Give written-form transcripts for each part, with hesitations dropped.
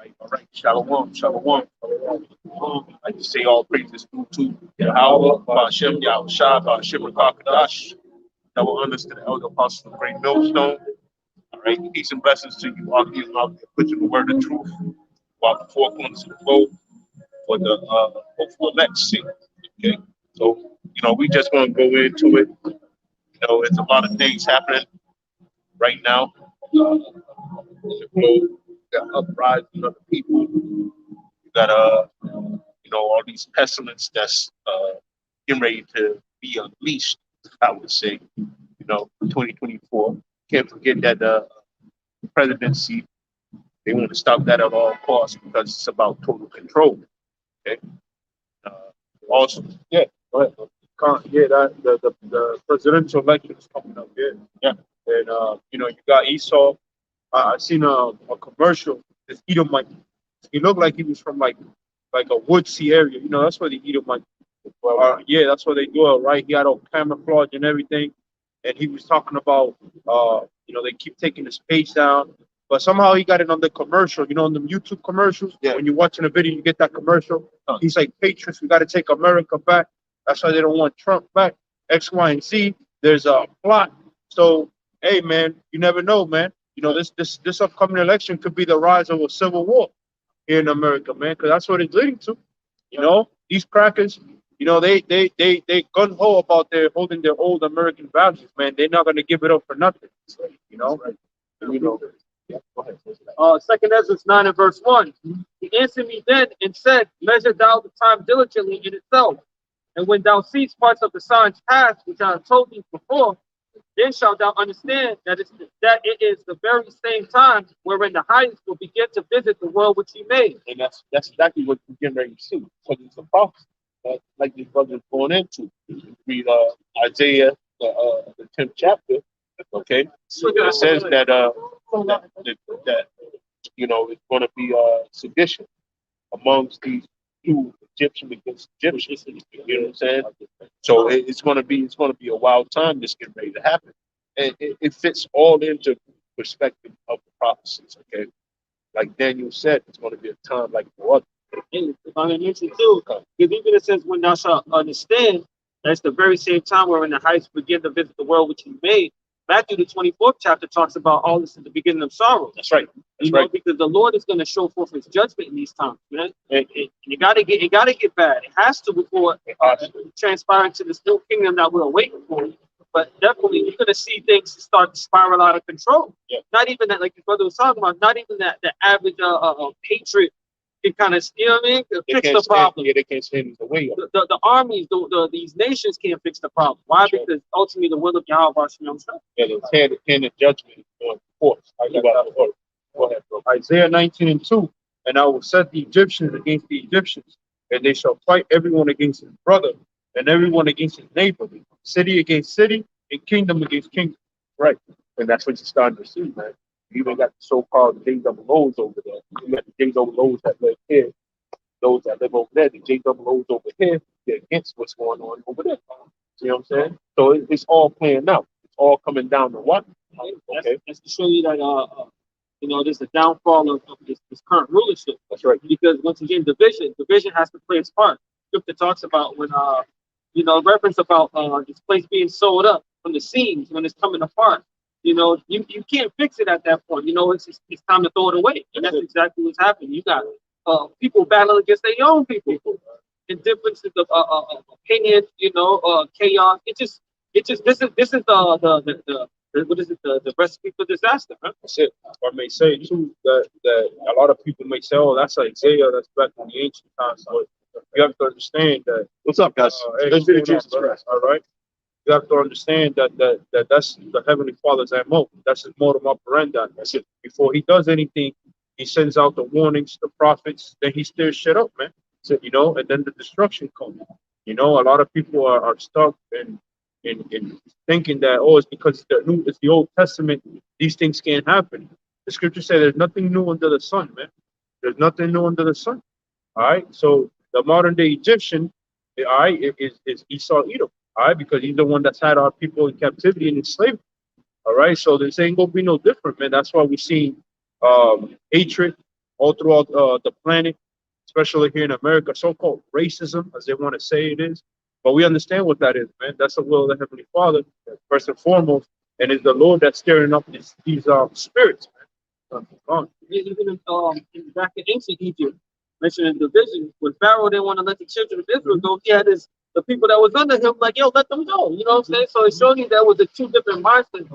All right. Shalom, shalom, shalom. I just say all praises due to Yahweh, Ba'ashem, Yahweh Shah, Ba'ashem, Rakakadash. That will understand the elder apostles of Great Millstone. All right. Peace and blessings to you all here out there, putting the word of truth while the four corners of the globe for the for elect's sake. Okay. So, we just gonna go into it. It's a lot of things happening right now. The globe, got uprising of the people. You got all these pestilence that's getting ready to be unleashed. I would say, 2024. Can't forget that presidency. They want to stop that at all costs because it's about total control. Okay. Uh, Also, yeah, go ahead. Yeah, that the presidential election is coming up. Yeah, Yeah. and you got Esau. I seen a commercial. This Edomite. He looked like he was from like a woodsy area. That's where the Edomite. Yeah, that's where they do it, right? He had all camouflage and everything, and he was talking about they keep taking his page down, but somehow he got it on the commercial. On the YouTube commercials. Yeah. When you're watching a video, you get that commercial. Huh. He's like, "Patriots, we got to take America back." That's why they don't want Trump back. X, Y, and Z. There's a plot. So, hey, man, you never know, man. This upcoming election could be the rise of a civil war here in America, man, because that's what it's leading to. These crackers, they gun ho about their holding their old American values, man. They're not gonna give it up for nothing. You know, Yeah, go ahead. Second Ezra 9 and verse 1. He answered me then and said, Measure thou the time diligently in itself. And when thou seest parts of the signs past, which I have told thee before, then shalt thou understand that it is the very same time wherein the highest will begin to visit the world which he made. And that's exactly what we're getting ready to see. So it's a prophecy, like this brother is going into. You read Isaiah, the 10th chapter. Okay, it says that it's going to be sedition amongst these two Egyptian against Egyptians. You know what I'm saying? So it's going to be a wild time that's getting ready to happen, and it fits all into perspective of the prophecies. Okay, like Daniel said, it's going to be a time like no other. And if I may mention too, because even it says, when thou shalt understand, that's the very same time wherein the heights begin to visit the world which he made. Matthew, the 24th chapter, talks about all this at the beginning of sorrow. That's right. Because the Lord is going to show forth his judgment in these times. Man. You gotta get bad. It has to before transpire into this new kingdom that we're waiting for. But definitely, you're going to see things start to spiral out of control. Yeah. Not even that, like your brother was talking about. Not even that the average hatred can kind of, fix the problem. Yeah, they can't stand the way. The armies, these nations can't fix the problem. Why? Sure. Because ultimately the will of Yahweh Hashem. Yeah, the hand of judgment is going forth. Go ahead, bro. Isaiah 19 and 2. And I will set the Egyptians against the Egyptians, and they shall fight everyone against his brother, and everyone against his neighbor, city against city, and kingdom against kingdom. Right. And that's what you're starting to see, man. You even got the so-called JOOs over there. You got the JOOs that live here. Those that live over there, the JOOs over here, they're against what's going on over there. You know what I'm saying? So it's all playing out. It's all coming down to what? Okay. That's to show you that there's a downfall of this current rulership. That's right. Because once again, division has to play its part. Scripture talks about when reference about this place being sold up from the seams when it's coming apart. You can't fix it at that point. It's time to throw it away. And that's exactly what's happening. You got people battling against their own people and differences of opinion, chaos. This is the what is it, the recipe for disaster, huh? That's it. I may say too that a lot of people may say, "Oh, that's Isaiah. That's back in the ancient times." But you have to understand that. What's up, guys? Hey, Let's do the what's going on, Jesus brother? Christ. All right. You have to understand that that's the Heavenly Father's MO. That's his modum operandi. That's it. Before he does anything, he sends out the warnings, the prophets, then he stirs shit up, man. So, and then the destruction comes. A lot of people are stuck in thinking that, it's because it's the Old Testament, these things can't happen. The scripture says there's nothing new under the sun, man. There's nothing new under the sun. All right. So the modern day Egyptian, all right, is Esau Edom. All right, because he's the one that's had our people in captivity and in slavery. All right, so this ain't gonna be no different, man. That's why we're seeing hatred. all throughout the planet, especially here in America, so-called racism, as they want to say it is. But we understand what that is, man. That's the will of the Heavenly Father, first and foremost, and it's the Lord that's stirring up these spirits, man. Even back in ancient Egypt, mentioning division, when Pharaoh didn't want to let the children of Israel go, he had the people that was under him like, yo, let them go. You know what I'm saying? So it's showing you that was the two different mindsets.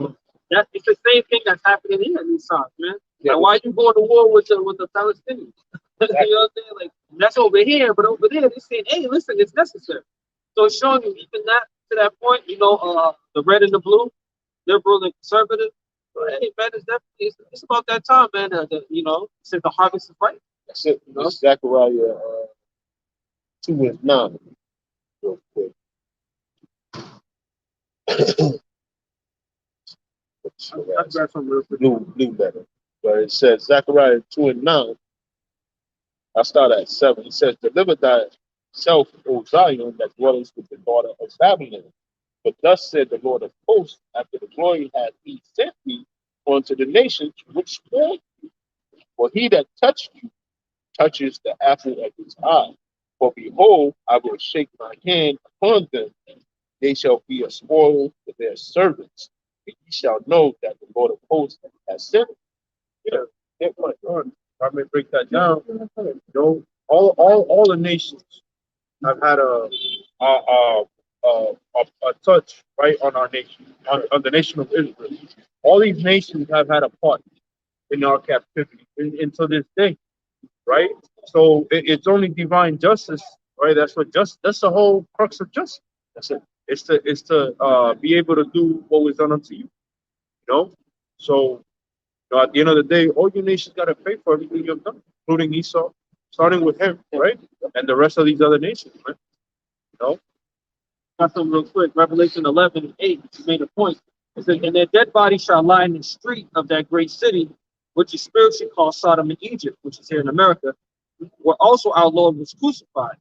That it's the same thing that's happening here in these times, man. Yeah. Like, why are you going to war with the Palestinians? You know what I'm saying? Like, that's over here, but over there they're saying, hey, listen, it's necessary. So it's showing you even that to that point, the red and the blue, liberal and conservative. But hey, man, it's about that time, man. Since the harvest is ripe. That's it. It's Zechariah 2:9. Real quick. I'll grab some real quick. New letter. But it says Zechariah 2:9. I start at 7. It says, deliver thyself, O Zion, that dwellest with the daughter of Babylon. But thus said the Lord of hosts, after the glory hath he sent me unto the nations which scorned you. For he that touched you touches the apple of his eye. For behold, I will shake my hand upon them, and they shall be a spoil for their servants. And ye shall know that the Lord of hosts has sent me. Yeah, I may break that down. You know, all the nations have had a touch right on our nation, on the nation of Israel. All these nations have had a part in our captivity until this day, right? So it's only divine justice, right? That's the whole crux of justice. That's it. It's to be able to do what was done unto you. You know, so at the end of the day, all your nations got to pay for everything you've done, including Esau, starting with him, right? And the rest of these other nations, right? You know? Got some real quick. Revelation 11:8. You made a point. It says, and their dead bodies shall lie in the street of that great city, which is spiritually called Sodom and Egypt, which is here in America, where also our Lord was crucified.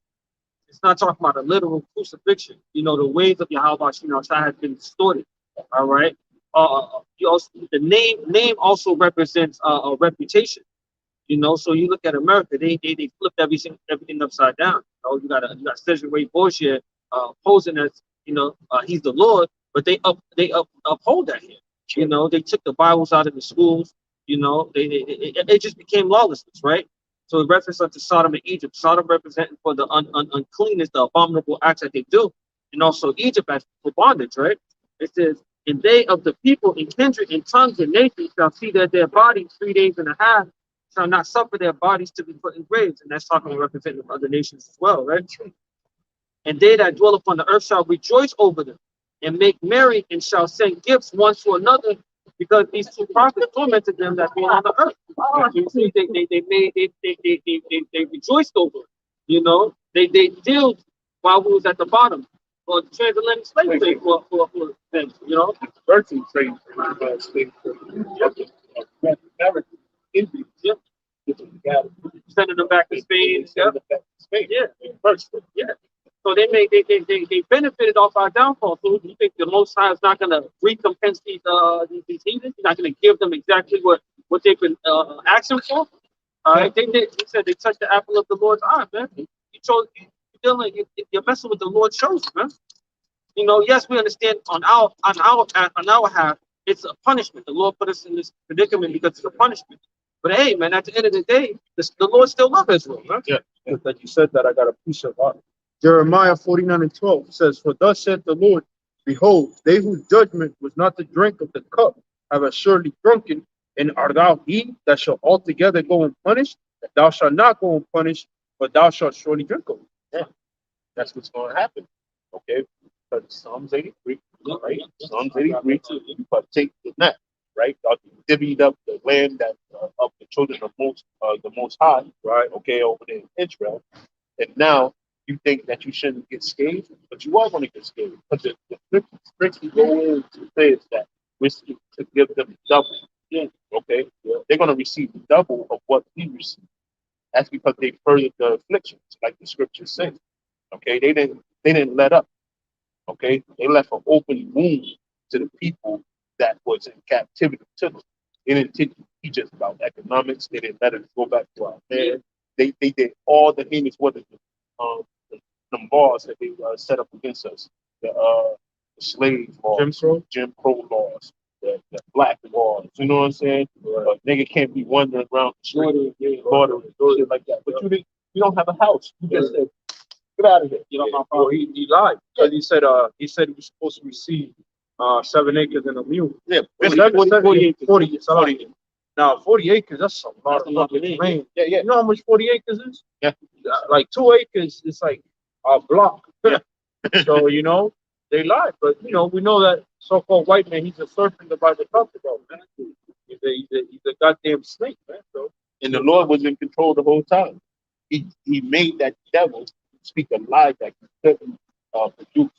It's not talking about a literal crucifixion. You know, the ways of Yahweh has been distorted. All right. The name also represents a reputation. You know, so you look at America, they flipped everything upside down. You got Cesare Borgia posing as he's the Lord, but they uphold that here. You know, they took the Bibles out of the schools. You know, it just became lawlessness, right? So it reference unto Sodom and Egypt. Sodom representing for the uncleanness, the abominable acts that they do, and also Egypt as for bondage, right? It says, and they of the people and kindred and tongues and nations shall see that their bodies 3 days and a half shall not suffer their bodies to be put in graves. And that's talking about representing other nations as well, right? And they that dwell upon the earth shall rejoice over them and make merry and shall send gifts one to another, because these two prophets tormented them that were on the earth. You see, they rejoiced over it. You know, they dealt while we was at the bottom. For the transatlantic slave trade for them, you know. Virtue trade for the United States of America. Indians. Yep. Sending them back to Spain. Yeah. Yeah. So they benefited off our downfall. So you think the Most High is not going to recompense these heathens? He's not going to give them exactly what they've been asking for. All right. He said they touched the apple of the Lord's eye, man. You're messing with the Lord's chosen, man. You know, yes, we understand on our half, it's a punishment. The Lord put us in this predicament because it's a punishment. But hey, man, at the end of the day, the Lord still loves Israel, man. Yeah. That you said that, I got a piece of art. Jeremiah 49:12 says, for thus said the Lord, behold, they whose judgment was not to drink of the cup have assuredly drunken, and art thou he that shall altogether go unpunished? Thou shalt not go unpunished, but thou shalt surely drink of it. Yeah, that's what's going to happen. Okay, because Psalms 83, right? Psalms 83, you partake in that, right? You divvied up the land that of the children of the Most High, right? Okay, over there in Israel, and now you think that you shouldn't get scathed, but you are going to get scathed because the scripture goes to say that we're to give them double. Yeah. Okay, they're going to receive double of what we receive. That's because they furthered the afflictions, like the scriptures say. Okay, they didn't let up. Okay, they left an open wound to the people that was in captivity to them. They didn't teach just about economics. They didn't let us go back to our land. They did all the heinous what um the laws that they set up against us. The slave laws, Jim Crow laws, the black laws. You know what I'm saying? Nigga can't be wandering around the street, loitering, shit like that. But you don't have a house. You just said, get out of here. You know, my Well, problem. he lied because he said he was supposed to receive 7 acres and a mule. Yeah, Well, really, 40 acres. 40, 40. Now 40 acres, that's a lot That's of a lot of fucking land. land. Yeah, yeah. You know how much 40 acres is? Yeah. Like 2 acres is like a block. Yeah. So, you know, they lied. But, you know, we know that so-called white man, he's a serpent the Bible talks about, man. He's a goddamn snake, man. So, And the Lord was in control the whole time. He made that devil speak a lie that he couldn't produce.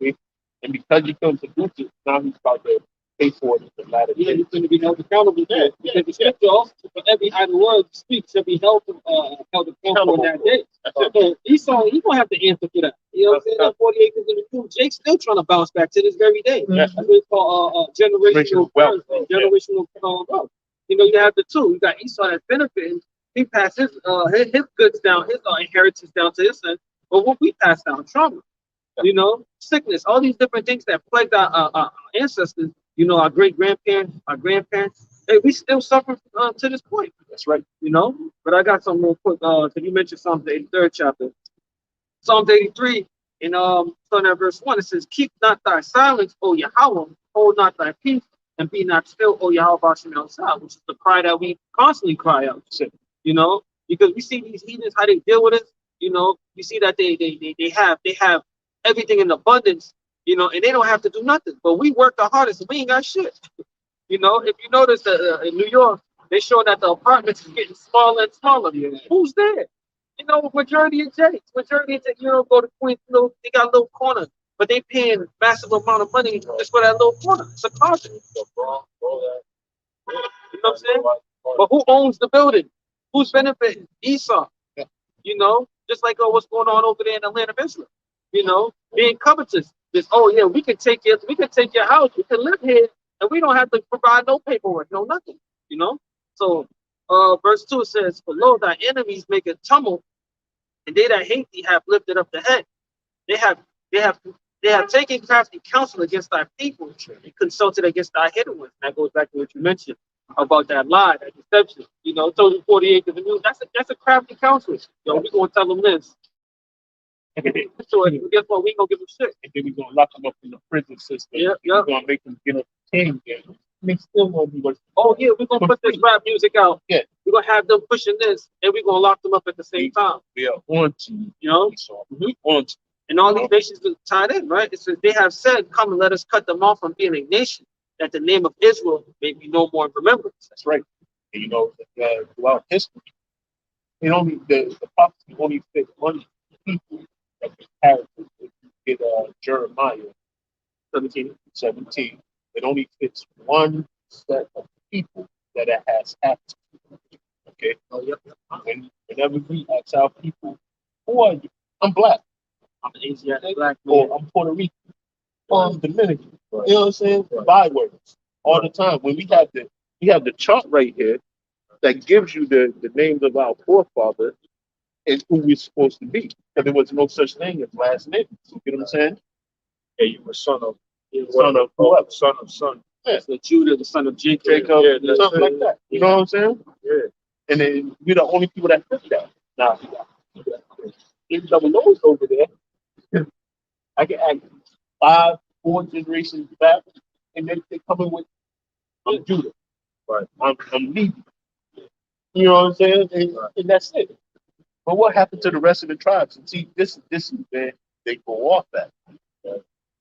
Okay? And because he couldn't produce it, now he's about to pay for it in the latter Yeah, days. he's going to be held accountable for it. Because the scripture also, for every idle word you speak, shall be held accountable on that day. That's it. So Esau, he's going to have to answer for that. You know what I'm saying? That 40 acres in the field. Jake's still trying to bounce back to this very day. Yeah. That's what it's called generational wealth. wealth. Generational wealth. You know, you have the two. You got Esau that's benefiting. He passed his goods down, his inheritance down to his son. But what we pass down, trauma, you know, sickness, all these different things that plagued our ancestors, you know, our great-grandparents, our grandparents, hey, we still suffer to this point. That's right. You know, but I got something real quick. Because you mentioned Psalms 83rd chapter. Psalms 83 in starting at verse 1, it says, "Keep not thy silence, O Yahweh, hold not thy peace, and be not still, O Yahweh Bashem El Sah," which is the cry that we constantly cry out. You know, because we see these heathens how they deal with us. You know, we see that they have everything in abundance. You know, and they don't have to do nothing. But we work the hardest, and we ain't got shit. You know, if you notice that in New York, they show that the apartments is getting smaller and smaller. Who's there? You know, majority of Jakes, you know, go to Queens, they got a little corner, but they paying massive amount of money just for that little corner. It's a closet. You know what I'm saying? But who owns the building? Who's benefiting? Esau. You know, just like what's going on over there in the land of Israel. You know, being covetous. This, oh yeah, we can take your house, we can live here, and we don't have to provide no paperwork, no nothing. You know. So, verse 2 says, "For lo, thy enemies make a tumult, and they that hate thee have lifted up the head. They have taken crafty counsel against thy people, and consulted against thy hidden ones." That goes back to what you mentioned about that lie, that deception. You know, told you 40 acres of news. That's a crafty counsel. Yo, we gonna tell them this. So guess what? We ain't gonna give them shit. And then we're gonna lock them up in the prison system. Yeah. We're gonna make them get up 10 again. They still gonna be working. Oh yeah, we're gonna put this rap music out. Yeah. We're gonna have them pushing this, and we're gonna lock them up at the same time. We are on to You know? we on to. And all these nations are tied in, right? It says they have said, "Come and let us cut them off from being a nation, that the name of Israel may be no more in remembrance." That's right. And, you know, throughout history, it only the prophecy only fit one people that the characters. If you get Jeremiah 17, it only fits one set of people that it has happened. Okay. Oh, yep. Whenever we ask our people, "Who are you?" "I'm black." I'm an Asiatic black man. Or "I'm Puerto Rican." Or "I'm Dominican." You know what I'm saying? Bywords all the time. When we have the chart right here that gives you the names of our forefathers and who we're supposed to be. Because there was no such thing as last names. You get what I'm saying? yeah, you were son of whoever. son. Yeah. The Judah, the son of Jacob. Jacob, Yeah, something like that. You know what I'm saying? Yeah. And then we're the only people that fit that. Now, there's double O's over there. I can act 5, 4 generations back, and they coming with, "I'm Judah." Right. I'm Levi. You know what I'm saying? And that's it. But what happened to the rest of the tribes? And see, this is where they go off at.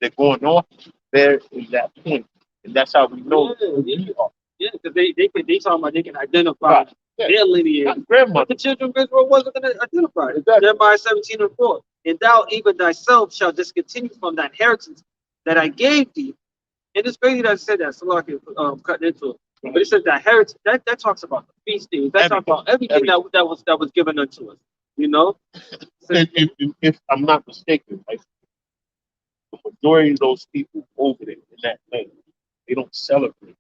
They're going off there in that point. And that's how we know who we are. Yeah, because they talking about they can identify Yeah. their lineage. Not grandmother. But the children of Israel wasn't going to identify it. Exactly. Jeremiah 17:4. "And thou even thyself shall discontinue from thy inheritance that I gave thee." And it's crazy that I said that, so I can cut into it. But it says that heritage, that talks about the feast days. That talks about everything that was given unto us. You know? If I'm not mistaken, like, the majority of those people over there in that land, they don't celebrate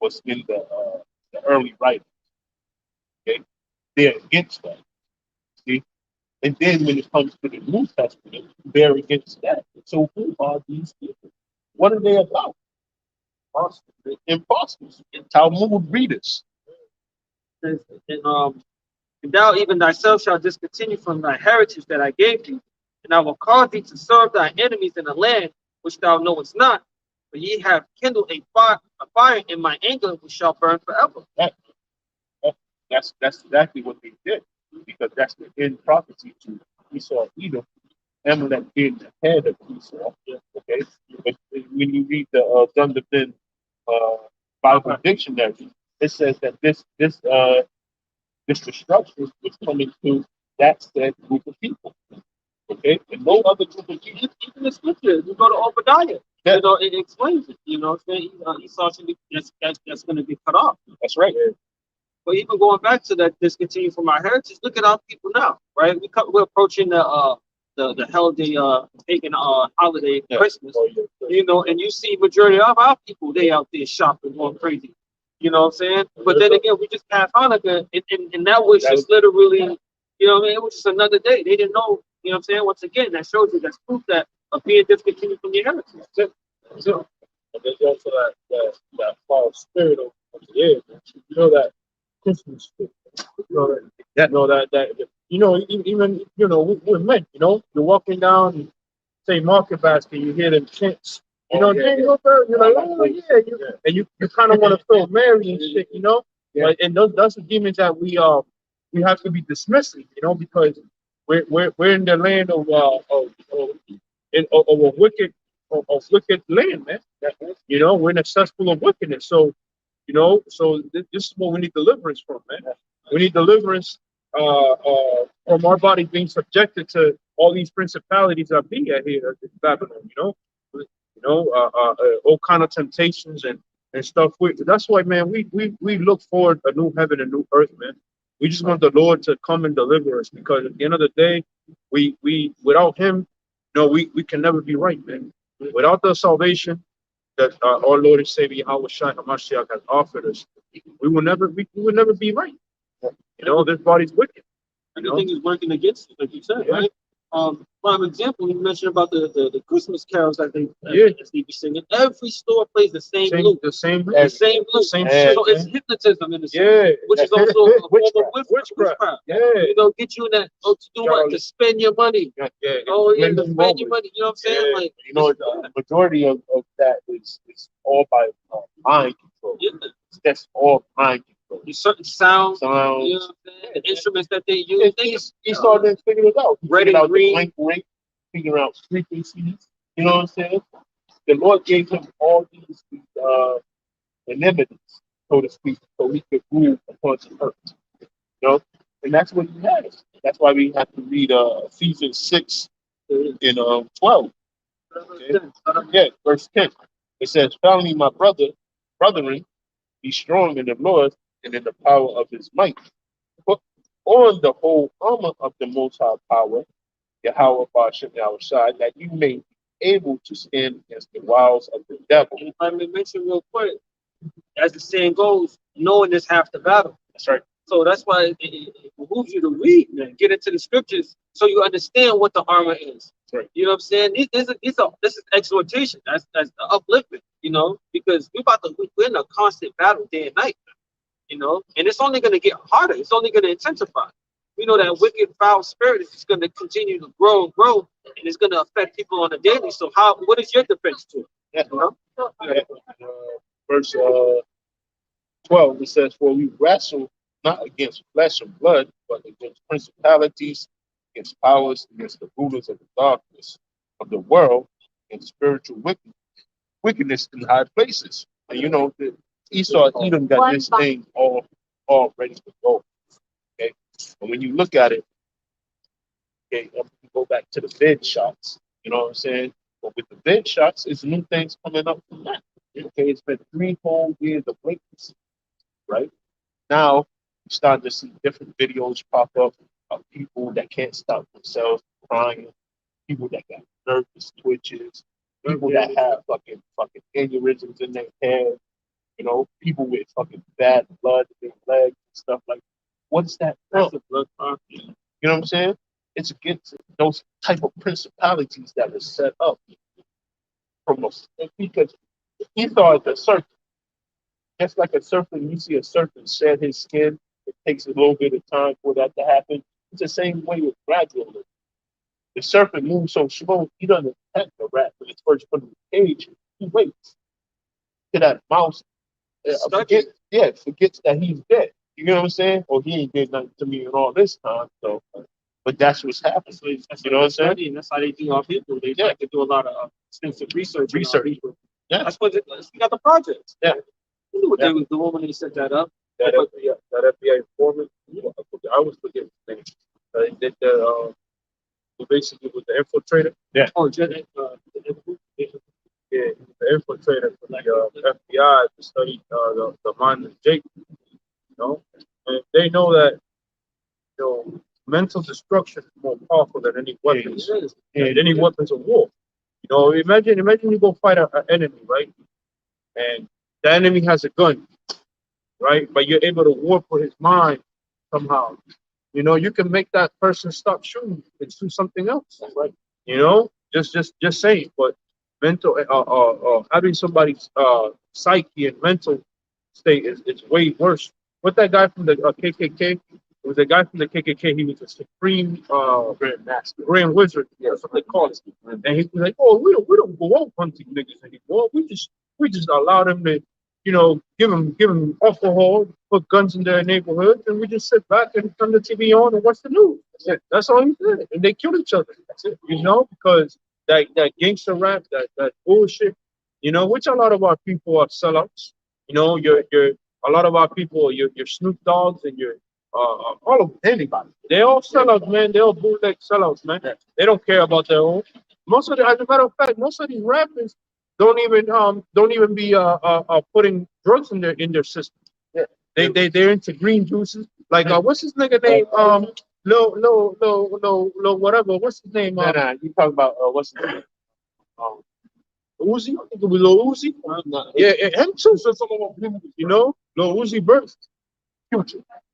was in the early writings. Okay, they're against that. See, and then when it comes to the New Testament, they're against that. So who are these people? What are they about? Imposters, Talmud readers. And, and thou even thyself shalt discontinue from thy heritage that I gave thee, and I will cause thee to serve thy enemies in a land which thou knowest not. For ye have kindled a fire in my anger, which shall burn forever. That's exactly what they did, because that's the end prophecy to Esau, Edom, Amalek being the head of Esau. Okay, but when you read the Dunderton Bible dictionary, it says that this destruction was coming to that said group of people. Okay, and no other group of people. Even the scripture, you go to Obadiah, Yeah. you know, it explains it. You know, saying Esau should be that's going to be cut off. That's right. But even going back to that discontinue from our heritage, look at our people now, right? We're approaching the holiday pagan holiday Yeah. Christmas, Oh, yeah. you know, and you see majority of our people, they out there shopping, going crazy. You know what I'm saying? But then again, we just passed Hanukkah, and that was just literally, you know what I mean? It was just another day. They didn't know, you know what I'm saying? Once again, that shows you that's proof that of being discontinued from your heritage. So, and there's also that false spirit of the air. You know that Christmas spirit. You know that, even we're men. You know, you're walking down, say Market Basket, you hear them chants. You know, Jingle Bell, you're like, oh yeah, and you kind of want to feel merry and shit. You know, but and that's the demons that we have to be dismissing. You know, because we're in the land of a wicked land, man. You know, we're in a cesspool of wickedness. So, you know, this is what we need deliverance from, man. We need deliverance from our body being subjected to all these principalities that be here in Babylon. All kind of temptations and stuff. That's why, man, we look forward a new heaven and new earth, man. We just want the Lord to come and deliver us, because at the end of the day, we without Him, we can never be right, man. Without the salvation that our Lord and Savior Yahweh Shai HaMashiach has offered us, we will never be right. You know, this body's wicked. Everything is working against it, like you said, right? Prime example, you mentioned about the Christmas carols that they be singing. Every store plays the same loop. The same The same loop. same So shit, it's man. hypnotism in the sense, which is also a form of witchcraft. Yeah. You know, get you in that, to do what? To spend your money. Yeah. Oh, yeah, to spend your money. You know what I'm saying? Yeah. Like, You know, the majority of that is all by mind control. yeah, That's all mind control. there's certain sounds, you know Sounds. what I'm saying? The instruments that they use. He started to figure it out. He Red figured and out green. the blank rate, figure out frequencies. You know what I'm saying? The Lord gave him all these enemities, so to speak, so he could rule upon the earth. You know, and that's what he has. That's why we have to read Ephesians 6 in 12. Okay? Yeah, verse 10. It says, finally, my brethren, be strong in the Lord and in the power of his might. Put on the whole armor of the Most High power, Yahweh Bashem Yahushua, that you may be able to stand against the wiles of the devil. If I may mention real quick, as the saying goes, knowing is half the battle. That's right. So that's why it behooves you to read, man. Get into the scriptures so you understand what the armor is. Right. You know what I'm saying? This is exhortation. That's the upliftment, you know, because we're in a constant battle day and night, you know, and it's only going to get harder. It's only going to intensify. We know that wicked, foul spirit is just going to continue to grow and grow, and it's going to affect people on a daily. So what is your defense to it? Yeah. You know? Verse 12, it says, for we wrestle not against flesh and blood, but against principalities, against powers, against the rulers of the darkness of the world, and spiritual wickedness in high places. And you know, the Esau Edom got this thing all ready to go. Okay, and when you look at it, okay, you go back to the bed shots. You know what I'm saying? But with the bed shots, it's new things coming up from that. Okay, it's been 3 whole years of latency, right? Now, you start to see different videos pop up of people that can't stop themselves crying, people that got nervous twitches, people that have fucking aneurysms in their head, you know, people with fucking bad blood in their legs and stuff like that. What's that from? That's a blood clot. You know what I'm saying? It's against those type of principalities that were set up from us. Because he thought the serpent, just like a serpent, you see a serpent shed his skin, it takes a little bit of time for that to happen. It's the same way with gradually. The serpent moves so slow, he doesn't attack the rat when it's first put in the cage. He waits till that mouse forgets that he's dead. You know what I'm saying? Or he ain't did nothing to me in all this time. So, but that's what's happening. So that's You know what I'm saying? studying. That's how they do our people. They like to do a lot of extensive research. on our people. Yeah. That's what we got the projects. Yeah. You knew what Yeah. they was doing when they set that up. That FBI informant, I was forgetting his name. He did the, he basically was the infiltrator. Oh, just, Yeah, he was the infiltrator for the FBI to study the mind of Jake. You know, and they know that mental destruction is more powerful than any weapons, and any weapons of war. You know, imagine you go fight an enemy, right? And the enemy has a gun, right? But you're able to warp with his mind somehow. You know, you can make that person stop shooting and do something else, right? You know, just saying. But mental, having somebody's psyche and mental state is way worse. What that guy from the KKK? It was a guy from the KKK. He was a supreme grand wizard. Yeah, that's what they call it. And he was like, "Oh, we don't go out hunting niggas anymore. We just allow them to, give them alcohol, put guns in their neighborhoods, and we just sit back and turn the TV on and watch the news. That's all he did. And they kill each other. That's it. Because that gangster rap, that bullshit, which a lot of our people are sellouts. You're a lot of our people, your Snoop Dogs and your all of anybody. They all sellouts, man. They all bootleg sellouts, man. Yeah. They don't care about their own. As a matter of fact, most of these rappers don't even be putting drugs in their system. Yeah. They're into green juices. Like what's his nigga name? Low, whatever. What's his name? You talking about what's his name? Uzi, I think it was Lil Uzi. Yeah, him too. Lil Uzi Burst.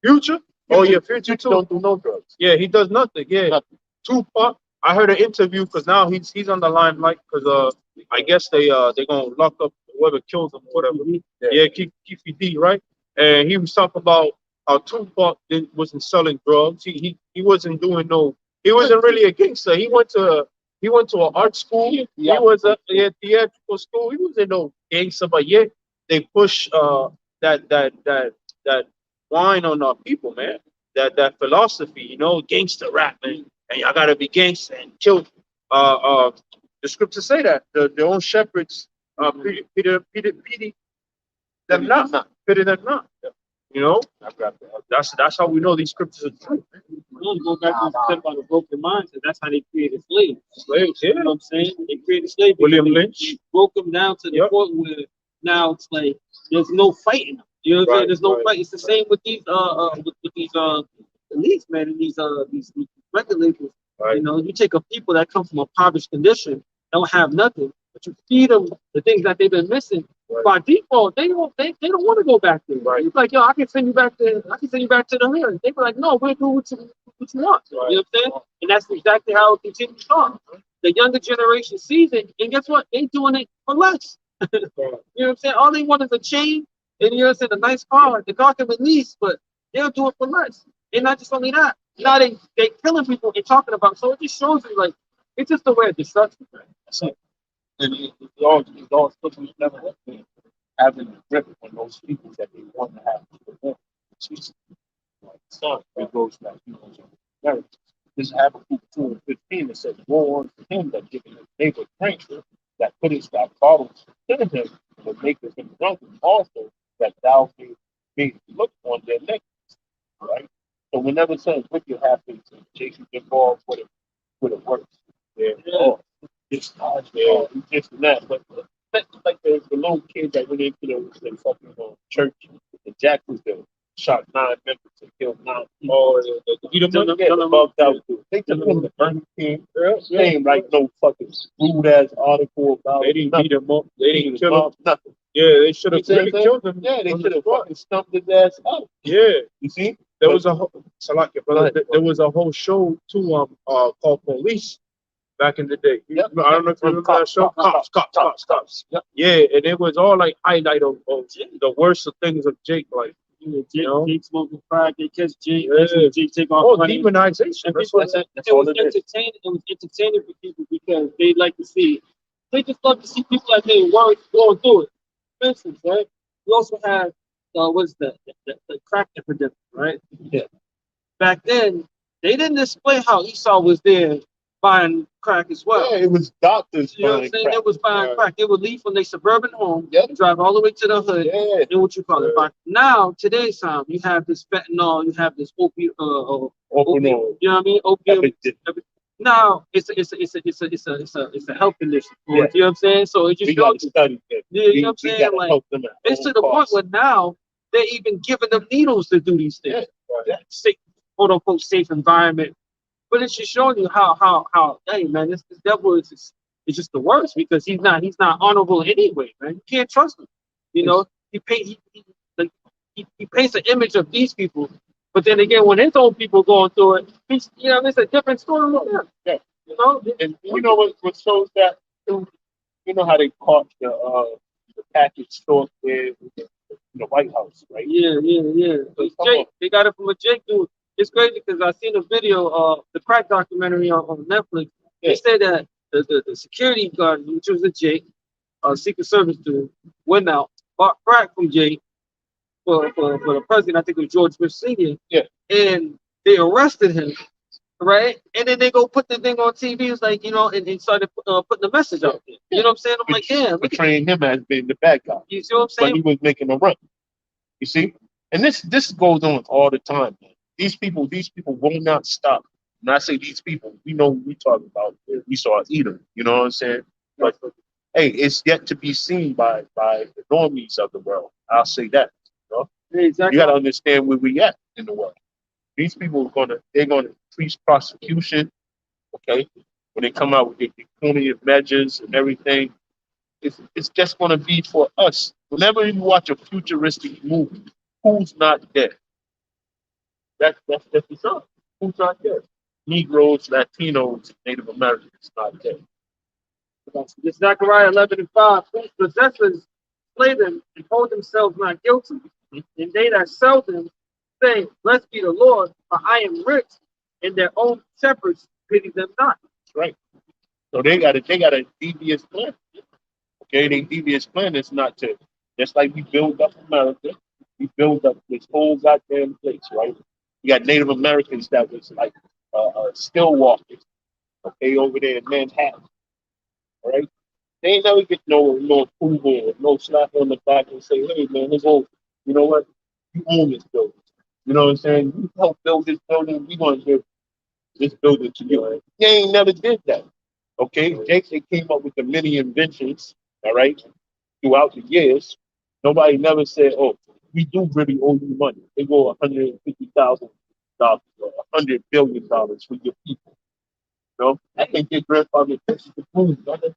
Future? Oh yeah, Future too. Don't do no drugs. Yeah, he does nothing. Yeah, nothing. Tupac. I heard an interview because now he's on the limelight because I guess they're gonna lock up whoever kills him, whatever. Yeah, Keefy D, right? And he was talking about how Tupac wasn't selling drugs. He wasn't doing he wasn't really a gangster. He went to an art school. He was a theatrical school. He wasn't no gangster, but yet they push that wine on our people, man. That philosophy, gangster rap, man. And y'all gotta be gangster and kill. The scriptures say that their own shepherds, pity them not. That's how we know these scriptures are true. We go back to the about the broken minds, and that's how they created slaves. Slaves, yeah. You know what I'm saying? They created slaves. William Lynch Broke them down to the point where now it's like there's no fighting. You know what I'm saying? There's no fight. It's the same with these with these elites, man, and these regulators. Right. You take a people that come from a impoverished condition, don't have nothing, but you feed them the things that they've been missing. Right. By default, they don't want to go back there. Right. It's like, yo, I can send you back to the hood. They be like, no, we'll do what you want. Right. You know what I'm saying? And that's exactly how it continues on. The younger generation sees it, and guess what? They doing it for less. You know what I'm saying? All they want is a chain, and a nice car. The car can be leased, but they'll do it for less. And not just only that, now they killing people and talking about. So it just shows you, like, it's just the way of destruction. That's it. And it's all supposed never having a grip on those people that they want to have to them. So it goes back, marriage. This Habakkuk 2:15 that says, "Woe unto him that giveth his neighbor drink, that puttest thy bottles in him, but maketh him drunken also, that thou may look on their necks." Right? So whenever something wicked happens, Jason's involved with it works. Yeah. Oh, it's just that. But like the little kid that went into the fucking church in Jacksonville, shot 9 members and killed 9 people. Oh, the bugged out dude. They took him to Burger King. They ain't write no fucking rude ass article about. They didn't beat him up. They didn't kill him. Nothing. Yeah, they should have You see what really I'm killed him. Yeah, they on the should have spot. fucking stumped his ass out. Yeah, You see? there was a whole, Salakia, brother. ahead. There was a whole show too, called Police back in the day. Yep. I don't know if you remember that show. Cops. Yep. Yeah, and it was all like highlight of the worst of things of Jake, like Jake, know? Jake smoking crack, they catch Jake, Yeah. Jake take off running. demonization. And That's people, what That's it. That's it all was it is. entertaining. It was entertaining for people because they like to see. They just love to see people like they were going through it. For instance, right? We also had what's the crack epidemic, right? Yeah. Back then, they didn't display how Esau was there buying crack as well. Yeah, it was doctors You know what I'm buying saying? crap. They was buying Right. crack. They would leave from their suburban home, Yep. drive all the way to the hood, Yeah. and what you call it. But now, today's time, you have this fentanyl, you have this opium, Open opium, on. you know what I mean? Opium. Everything. Now it's a health condition. Yeah. You know what I'm saying? So it just We got shows to you. study that. Yeah, you know what I'm We saying? gotta Like help them at it's all to the point costs. where now they're even giving them needles to do these things. Yeah. Safe, quote unquote safe environment. But it's just showing you how hey man, this devil is just the worst because he's not honorable anyway, man. You can't trust him. You know, he paints an image of these people, but then again, when his own people going through it, he's, you know, it's a different story with them. Yeah. You know, And you know what shows that too? You know how they caught the package software in the White House, right? yeah. It's Come Jake, on. they got it from a Jake dude. It's crazy because I seen a video, the crack documentary on Netflix. Yeah. They said that the security guard, which was a Jake, Secret Service dude, went out, bought crack from Jake for the president. I think it was George Bush Sr. Yeah. And they arrested him, right? And then they go put the thing on TV. It's like, you know, and started putting the message out there. You know what I'm saying? I'm like, damn, look at Portraying him as being the bad guy, you. See what I'm but saying? he was making a run. You see, and this goes on all the time. Man. These people will not stop. When I say these people, we know who we talk about. We saw Edom. You know what I'm saying? But hey, it's yet to be seen by the normies of the world. I'll say that. You know? Yeah, exactly. You got to understand where we at in the world. These people they're gonna increase prosecution. Okay, when they come out with their draconian measures and everything, it's just gonna be for us. Whenever you watch a futuristic movie, who's not there? That's the song. Who's not there? Negroes, Latinos, Native Americans not there. This Zechariah 11:5. Whose possessors slay them and hold themselves not guilty, and they that sell them say, "Blessed be the Lord, for I am rich," and their own shepherds pity them not. Right. So they got a devious plan. Okay, their devious plan is not to, just like we build up America, we build up this whole goddamn place, right? You got Native Americans that was like still walking, okay, over there in Manhattan, all right? They ain't never get no approval or no slap on the back and say, hey man, this whole, you know what? You own this building. You know what I'm saying? You helped build this building, we gonna give this building to you. They ain't never did that. Okay, they came up with the many inventions, all right, throughout the years. Nobody never said, "Oh, we do really owe you money." They go $150,000 or $100 billion for your people. You know, I think your grandfather fixed the food, brother.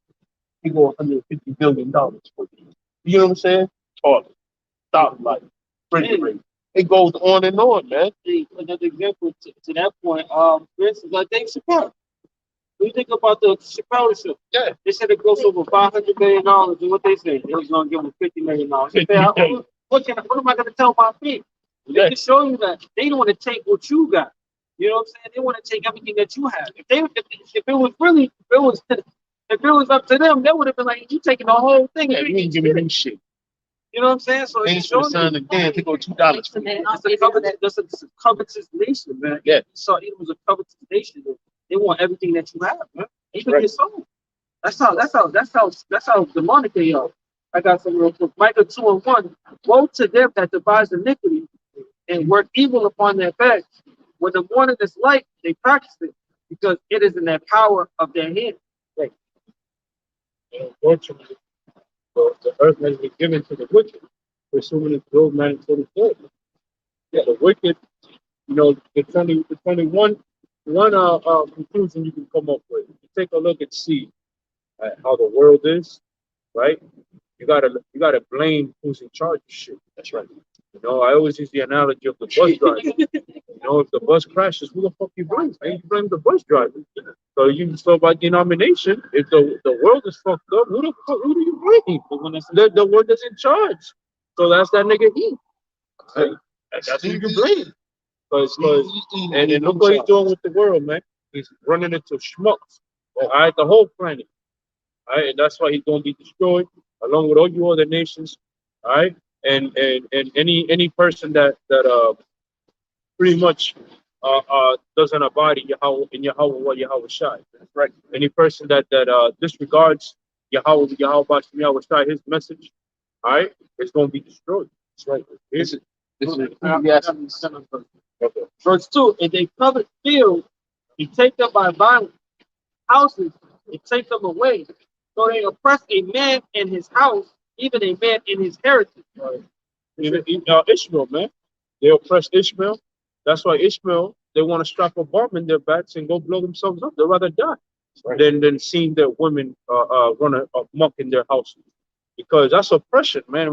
He go $150 billion for you. You know what I'm saying? Toilet, stoplight, refrigerator. It goes on and on, man. Another example to that point, for instance, like Dave Chappelle. When you think about the Chappelle show, Yeah. they said it grossed over $500 million, and what they said, they was gonna give them $50 million. They said, what am I gonna tell my people? They can show you that they don't want to take what you got. You know what I'm saying? They want to take everything that you have. If it was up to them, they would have been like, you taking the whole thing. Yeah, you ain't giving me shit. You know what I'm saying? So They it's should have showing signed you. again. They go $2 for it. That's a covetous nation, man. Yeah. So it was a covetous nation. They want everything that you have, man. Even Right. your soul. That's how demonic they are. I got some real quick. Micah 2:1. Woe to them that devise iniquity and work evil upon their beds. When the morning is light, they practice it, because it is in their power of their hand. And unfortunately, the earth has been given to the wicked, pursuing its road man to the good. Yeah, the wicked, you know, it's only one conclusion you can come up with. You take a look and see how the world is, right? you gotta blame who's in charge of shit. That's right. You know, I always use the analogy of the bus driver. You know, if the bus crashes, who the fuck you blame? Man, you blame the bus driver. So you so by denomination, if the world is fucked up, who do you blame? The world is in charge. So that's that nigga E. Right? That's who you blame. Cause and look what he's doing with the world, man. He's running into schmucks. All right, the whole planet. All right, and that's why he's gonna be destroyed along with all you other nations. All right, and any person that pretty much doesn't abide in Yahweh Shai. That's right. Any person that disregards Yahweh Shai, his message, all right, is gonna be destroyed. That's right. This is Ecclesiastes. Okay. Verse 2, and they covered fields, he take them by violence, houses, he take them away. So they oppress a man in his house, even a man in his heritage. Right. Even Ishmael, man. They oppressed Ishmael. That's why Ishmael, they want to strap a bomb in their backs and go blow themselves up. They'd rather die than seeing their women run amok in their houses. Because that's oppression, man.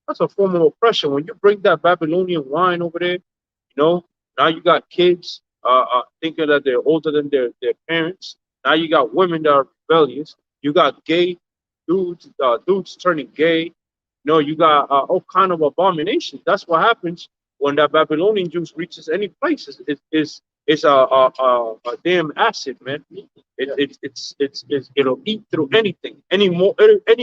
That's a form of oppression. When you bring that Babylonian wine over there, you know, now you got kids thinking that they're older than their parents. Now you got women that are rebellious. You got gay dudes turning gay. You know, you got all kind of abominations. That's what happens when that Babylonian juice reaches any place. It's a damn acid, man. It'll eat through anything. Any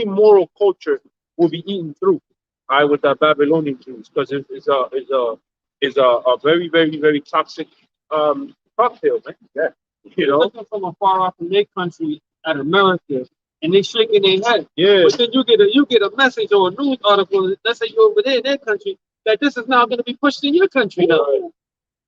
moral culture will be eaten through. All right, with that Babylonian juice, because it's a very, very, very toxic cocktail, man. Yeah. You know, looking from afar off in their country at America, and they shaking their head. Yeah. But then you get a message or a news article. Let's say you're over there in their country, that this is now going to be pushed in your country now.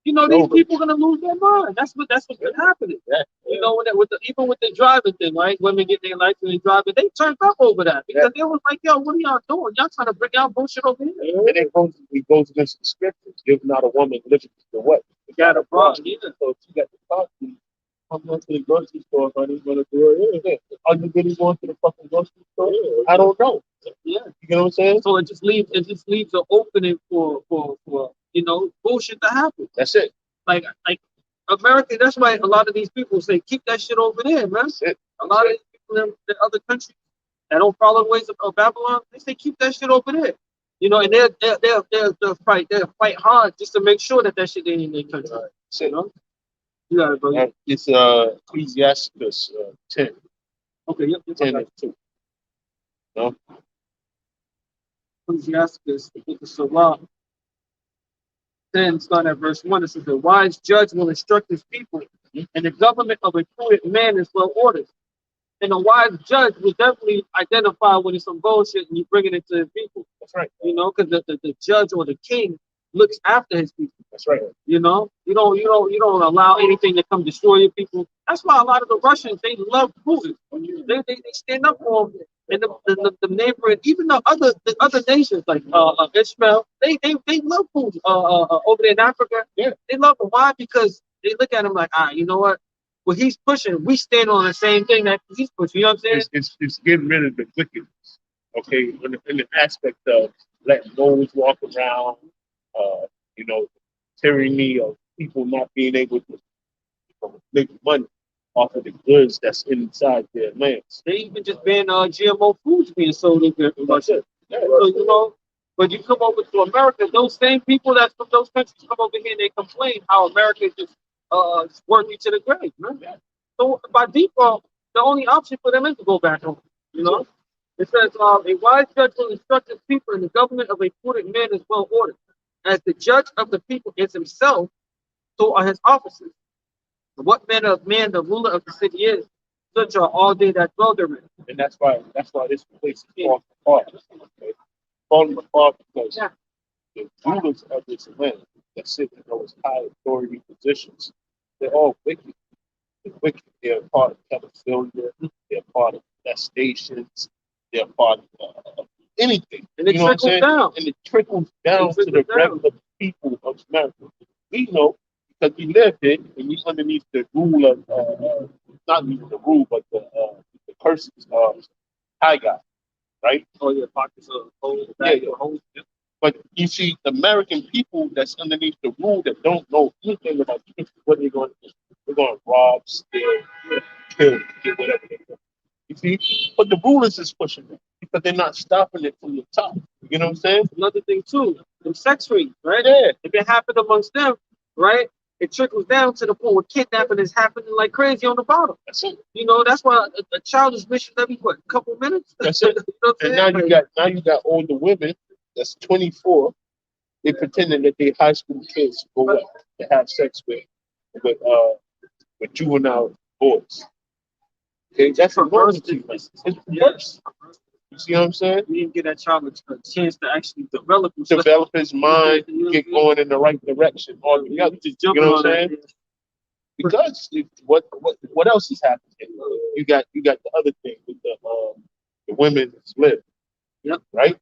You know, these people are going to lose their mind. That's what's been happening. Yeah. You know, even with the driving thing, right? Women get their license and driving, they turned up over that because they was like, "Yo, what are y'all doing? Y'all trying to bring out bullshit over here?" And it goes against the scriptures. Give not a woman living the what? You got a problem. So if you got the coffee, I'm going to the grocery store, honey. Going to do it. Are you really going to the fucking grocery store? I don't know. Yeah. You know what I'm saying? So it just leaves an opening for you know, bullshit to happen. That's it. Like America, that's why a lot of these people say keep that shit over there, man. That's it. A lot of people in the other countries that don't follow the ways of Babylon, they say keep that shit over there. You know, and they'll fight hard just to make sure that shit ain't in their country. Right. You know? You got it, brother. It's Ecclesiastes 10. Okay, yep. 10 and 2. No? Ecclesiastes, the book of Sirach, 10, starting at verse 1, it says, "The wise judge will instruct his people, and the government of a prudent man is well ordered." And a wise judge will definitely identify when it's some bullshit and you bring it into the people. That's right. You know, because the judge or the king looks after his people. That's right. You know, you don't allow anything to come destroy your people. That's why a lot of the Russians, they love Putin. They stand up for him. And the neighboring, even the other nations like Ishmael, they love Putin. Over there in Africa, Yeah. They love him. Why? Because they look at him like, you know what? What he's pushing, we stand on the same thing that he's pushing. You know what I'm saying? It's getting rid of the wickedness. Okay, in the aspect of letting those walk around, you know, tyranny of people not being able to make money off of the goods that's inside their lands. They even just banned GMO foods being sold in there. That's it. Yeah, So, you know, when you come over to America, those same people that's from those countries come over here and they complain how America is just working to the grave, man. So by default, the only option for them is to go back home. You know, it says a wise judge will instruct his people, and the government of a prudent man is well ordered. As the judge of the people is himself, so are his officers. What manner of man the ruler of the city is, such are all they that dwell therein. And that's why this place is falling apart. Okay? Falling apart because the rulers of this land that sit in those high authority positions, they're all wicked. They're wicked. They're part of pedophilia. They're part of molestations. They're part of anything. And it you know what I'm saying? down. And it trickles down to the regular people of America. We know because we live it, and we underneath the rule of not even the rule, but the curses of high God. right? Oh yeah, pockets of holes, Yeah, back yeah. of holes. But you see, the American people that's underneath the rule that don't know anything about what they're going to do. They're going to rob, steal, kill, get whatever they want. You see? But the rulers is pushing them because they're not stopping it from the top. You know what I'm saying? Another thing too, them sex rings, right? Yeah. If it happened amongst them, right, it trickles down to the point where kidnapping is happening like crazy on the bottom. That's it. You know, that's why a child is missing every what, couple minutes. That's it. You know what I'm And saying? now you got older women that's 24. They pretending that they high school kids go up to have sex with juvenile boys. Okay, that's a Reverse normative. this. It's reverse. You see what I'm saying? You didn't get that child a chance to actually develop himself. Develop his mind, get going in the right direction altogether. Just You jumping know what on I'm saying? that. Because what else is happening? You got the other thing with the women's lib. Yep. Right?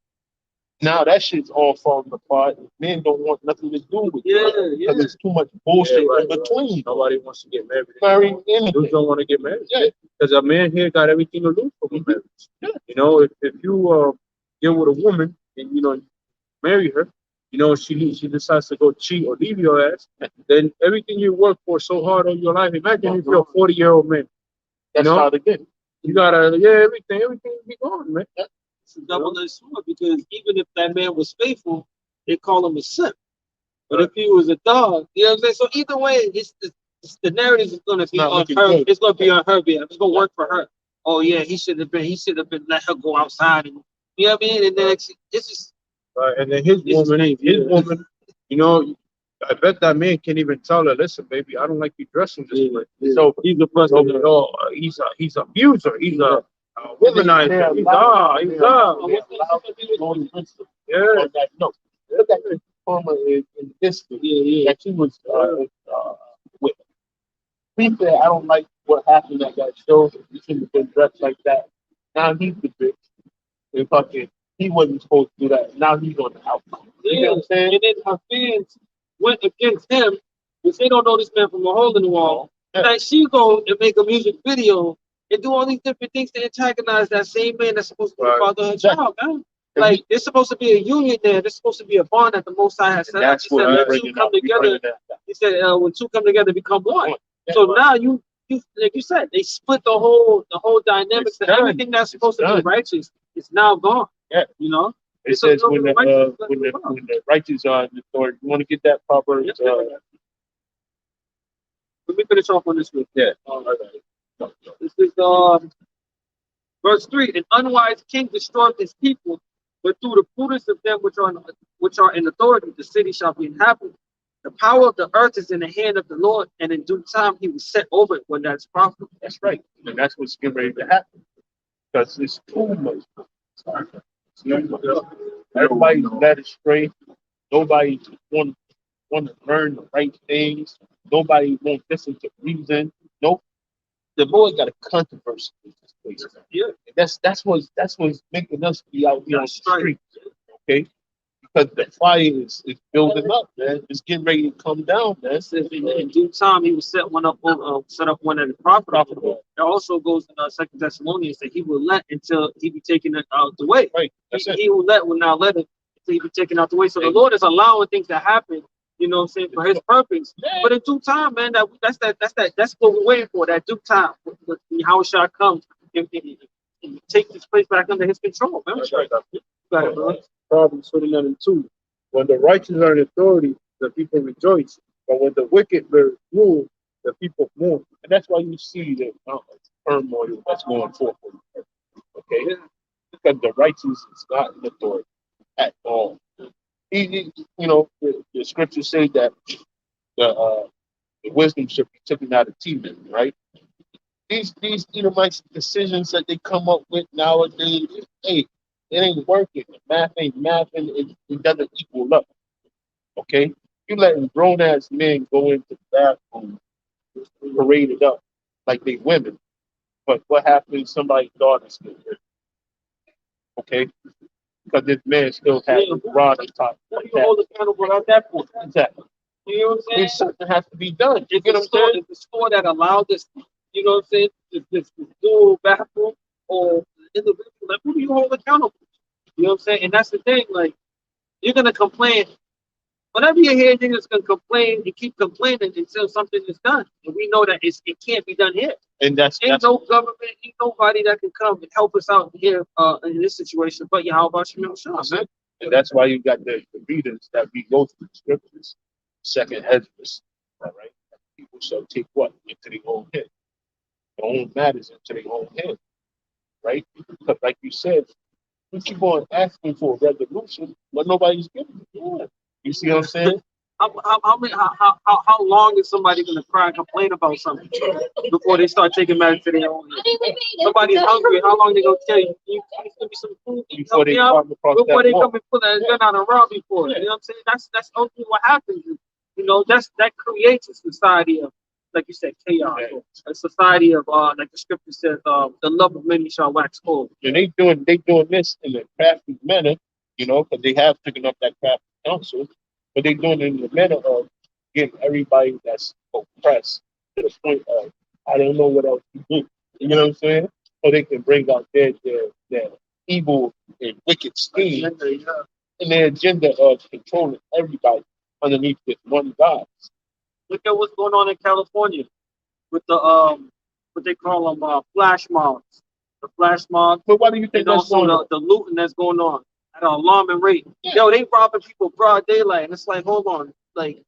Now that shit's all falling apart. Men don't want nothing to do with it. Yeah, Because yeah. there's too much bullshit Yeah, right, in between. Nobody wants to get married. Marry Dudes anything. don't want to get married. Yeah. Because a man here got everything to lose from a marriage. Yeah. You know, if you get with a woman and marry her, she decides to go cheat or leave your ass, then everything you work for so hard all your life. Imagine if you're a 40-year-old man. That's know? how they get it. You gotta everything be gone, man. It's a double-edged sword because even if that man was faithful, they call him a simp. But if he was a dog, you know what I'm saying? So either way, the narrative is going to be not on looking her. good. It's going to be on her behalf. It's going to work for her. Oh yeah, he should have been let her go outside, and you know what I mean. And then it's just And then his It's woman, his woman, I bet that man can't even tell her, listen, baby, I don't like you dressing this way. So he's a person. he's a abuser. He's a womanizer. Yeah. No, look at the former in history that she was with. He said, I don't like what happened at that show. You shouldn't have been dressed like that. Now he's the bitch. And fucking, he wasn't supposed to do that. Now he's on the outcome. You know what I'm saying? And then her fans went against him because they don't know this man from a hole in the wall. Yeah. Like she go and make a music video and do all these different things to antagonize that same man that's supposed to be the father of her child, man. Like there's supposed to be a union there. There's supposed to be a bond that the Most High has set up. That's He said, what let we're two come together. that. He said, when two come together, become one. Yeah, So right. now you like you said, they split the whole dynamics. It's And done. everything that's supposed It's to be done. righteous is now gone. Yeah. You know. It says when the righteous are in authority. You want to get that Proverbs? Let me finish off on this one. Yeah. This is verse 3. An unwise king destroyed his people, but through the prudence of them which are in authority, the city shall be inhabited. The power of the earth is in the hand of the Lord, and in due time he will set over it when that's profitable. That's right. And that's what's getting ready to happen. Because it's too much. Everybody's led astray. Nobody want to learn the right things. Nobody won't listen to reason. Nope. The Lord got a controversy in this place. Yeah. And that's what's making us be out here on the street. Okay? Because the fire is building up, man. It's getting ready to come down, man. It says in due time he will set one up, set up one that is profitable. It also goes in 2 Thessalonians that he will let until he be taken out the way. Right. That's it. He will not let it until he be taken out the way. So the Lord is allowing things to happen, you know what I'm saying, for his purpose. Yeah. But in due time, man, that's what we're waiting for, that due time. How it shall come and take this place back under his control, man. That's right. Got it, bro. Proverbs 29:2. When the righteous are in authority, the people rejoice. But when the wicked rule, the people mourn. And that's why you see the turmoil that's going forth. Okay? Because the righteous is not in authority at all. The scriptures say that the wisdom should be taken out of Teman, right? These Edomites decisions that they come up with nowadays, hey, it ain't working. The math ain't mathing. It doesn't equal up. Okay? You letting grown ass men go into the bathroom paraded up like they women. But what happens? Somebody's daughter's still there. Okay? Because this man still has a rod on top. You can hold accountable at that point. Exactly. You know what I'm saying? There's something has to be done. You If get what I'm saying? the store that allowed this, you know what I'm saying, this dual bathroom, or individual, like who do you hold accountable? You know what I'm saying? And that's the thing, like you're gonna complain. Whenever you hear niggas gonna complain and keep complaining until something is done. And we know that it can't be done here. And Ain't no government, ain't nobody that can come and help us out here in this situation. But yeah, how about you, Sean? that's it. And that's why you got the readers that we go through the scriptures, second Esdras, all right? People shall take what? Into their own head. Their own matters into their own head, right? Because like you said, we keep on asking for a resolution, but nobody's giving it. Yeah. You see what I'm saying? How long is somebody gonna cry and complain about something before they start taking matters to their own hands? Somebody's hungry. How long they gonna tell you? Can you please give me some food? Before they Help come me across out? Before that they wall. come and put a gun out and rob me for it. You know what I'm saying? That's ultimately what happens. You know, that creates a society of, like you said, chaos. Yeah. A society of like the scripture says, the love of many shall wax cold. And they doing this in a crafty manner, you know, because they have taken up that crafty counsel, but they doing it in the manner of getting everybody that's oppressed to the point of I don't know what else to do. You know what I'm saying? So they can bring out their evil and wicked scheme and their agenda of controlling everybody underneath this one God. Look at what's going on in California with the what they call them flash mobs. The flash mobs, But why do you think and that's also going on? the looting that's going on at an alarming rate. Yeah. Yo, they robbing people broad daylight, and it's like, hold on, like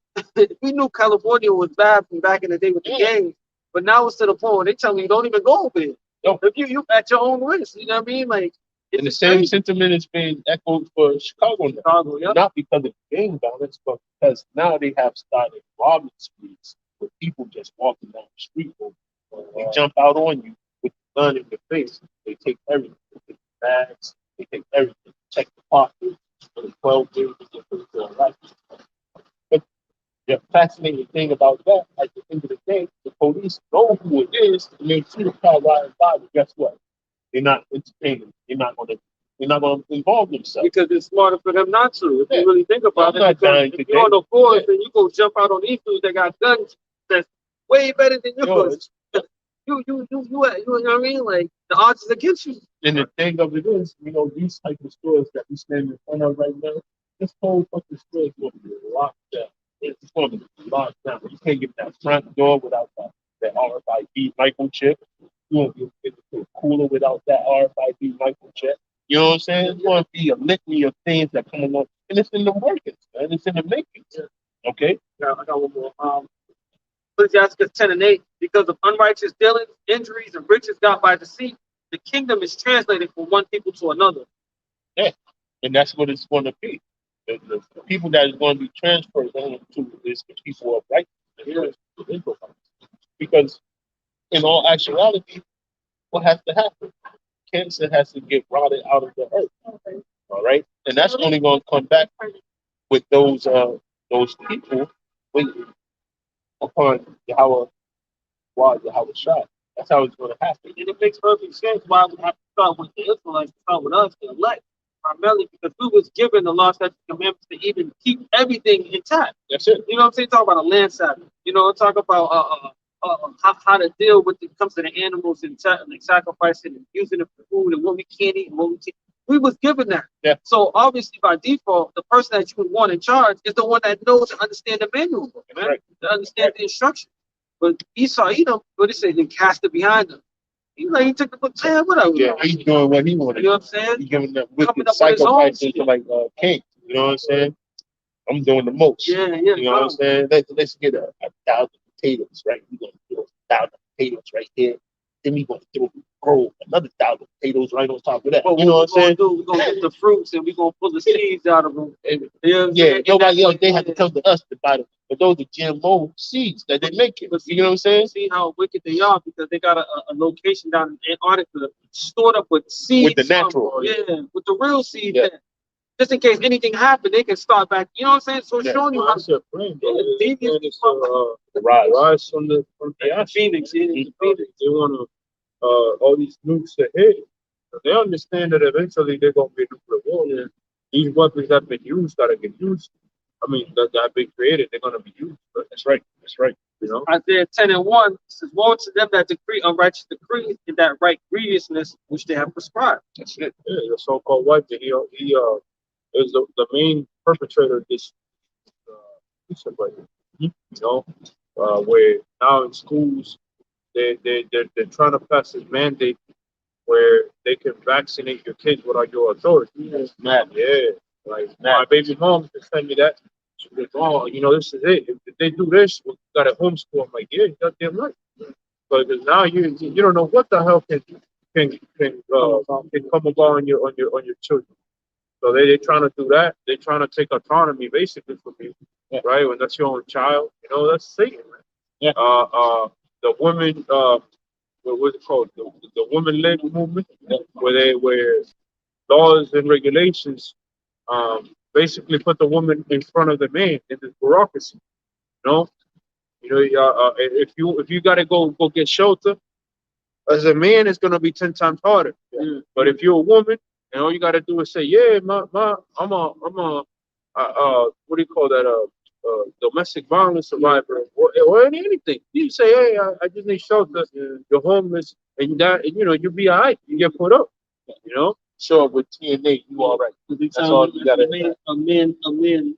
we knew California was bad from back in the day with the gangs, but now it's to the point where they tell me you don't even go over there. No. If you at your own risk, you know what I mean? Like, it's And the same crazy. sentiment is being echoed for Chicago now. Chicago, yeah. Not because of gang violence, but because now they have started robbing streets with people just walking down the street. They jump out on you with the gun in your face. They take everything. They take the bags. They take everything. Check the pockets. For the 12 days they get put into a life. But the fascinating thing about that, at the end of the day, the police know who it is, and they see the car riding by, but guess what? They're not entertaining. They're not going to involve themselves. Because it's smarter for them not to. If Yeah. you really think about I'm not it, because dying if today. you're on the force Yeah. and you go jump out on these dudes that got guns that's way better than yours, you know what I mean? Like the odds is against you. And the thing of it is, you know, these type of stores that we stand in front of right now, this whole fucking store is going to be locked down. It's going to be locked down. You can't get that front door without that RFID microchip. You won't be able to get the cooler without that RFID microchip. You know what I'm saying? It's going to be a litany of things that come along, and it's in the workings, man. It's in the makings. Okay? Yeah, I got one more. Ecclesiastes 10:8, because of unrighteous dealings, injuries, and riches got by deceit, the kingdom is translated from one people to another. Yeah. And that's what it's going to be. The people that is going to be transferred on to is the people of righteousness. Because in all actuality, what has to happen? Cancer has to get rotted out of the earth. All right? And that's only going to come back with those people waiting upon Yahweh Shai. That's how it's going to happen. And it makes perfect sense why we have to start with the Israelites, start with us, the elect, primarily because we was given the law, statutes, and commandments to even keep everything intact. That's it. You know what I'm saying? Talk about a land Sabbath. You know, talk about how to deal with it comes to the animals and like sacrificing and using it for food and what we can't eat and what we can't. We was given that. Yeah. So obviously by default, the person that you would want in charge is the one that knows to understand the manual book, man, Right. to understand the instructions. But Esau, what they say, they cast it behind him. He took the book, man, whatever. Yeah, he's doing what he wanted. You know what I'm saying? He's giving them Coming wicked up with his own sacrifices to shit. like king. You know what I'm saying? I'm doing the most. Yeah. You know what I'm saying? Let's get a 1,000 potatoes, right? We're going to throw 1,000 potatoes right here. Then we're going to grow another 1,000 potatoes right on top of that. But you know what I'm saying? We're going to get the fruits and we're going to pull the seeds out of them. And, You know what I'm yeah, saying? nobody else, they have to come to us to buy them. But those are GMO seeds that they make it. You know what I'm saying? See how wicked they are because they got a location down in Antarctica stored up with seeds. With the natural. Yeah, with the real seeds. Yeah. There. Just in case anything happened, they can start back. You know what I'm saying? So Yeah. showing you how That's their plan, bro. Yeah, Their plan is to Rise. rise from the Phoenix. Yeah, the Phoenix. They want to all these nukes ahead. They understand that eventually they're gonna be nuclear war. And these weapons that have been used gotta get used. that have been created, they're gonna be used. But That's right. That's right. you know, Isaiah 10:1 says, "Woe to them that decree unrighteous decrees in that right grievousness which they have prescribed." That's it. yeah, the so-called white man, he is the main perpetrator of this precept right here. You know, where now in schools they're trying to pass this mandate where they can vaccinate your kids without your authority. That's mad. Yeah, like my baby mom just sent me that. She goes, "Oh, this is it. If they do this, we got to homeschool." I'm like, "Yeah, you got damn right." But now you don't know what the hell can come about on your children. So they're trying to do that. They're trying to take autonomy basically from you, right? When that's your own child, that's Satan, man. Yeah. The women, what's it called? The women-led movement, where laws and regulations basically put the woman in front of the man in this bureaucracy. If you gotta go get shelter, as a man, it's gonna be 10 times harder. But if you're a woman, and all you gotta do is say, "Yeah, I'm a what do you call that? Domestic violence survivor, or anything." You say, "Hey, I just need shelter. You're homeless, and you'll be alright. You get put up." Sure, with TNA, you all right. That's all you gotta. A man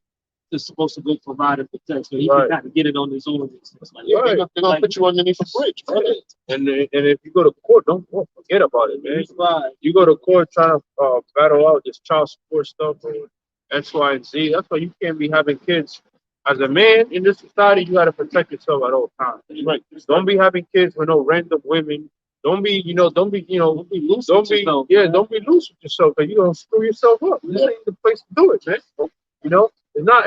is supposed to go provide and protect, so he Right. can kind of get it on his own. Like, Yeah, Right. they're gonna put you underneath a bridge, right? And if you go to court, don't forget about it, man. Right. You go to court trying to battle out this child support stuff or X, Y, and Z. That's why you can't be having kids. As a man in this society, you got to protect yourself at all times. Right. Don't be having kids with no random women. Don't be loose. Don't be yourself, don't be loose with yourself, because you're gonna screw yourself up. This ain't the place to do it, man. It's not.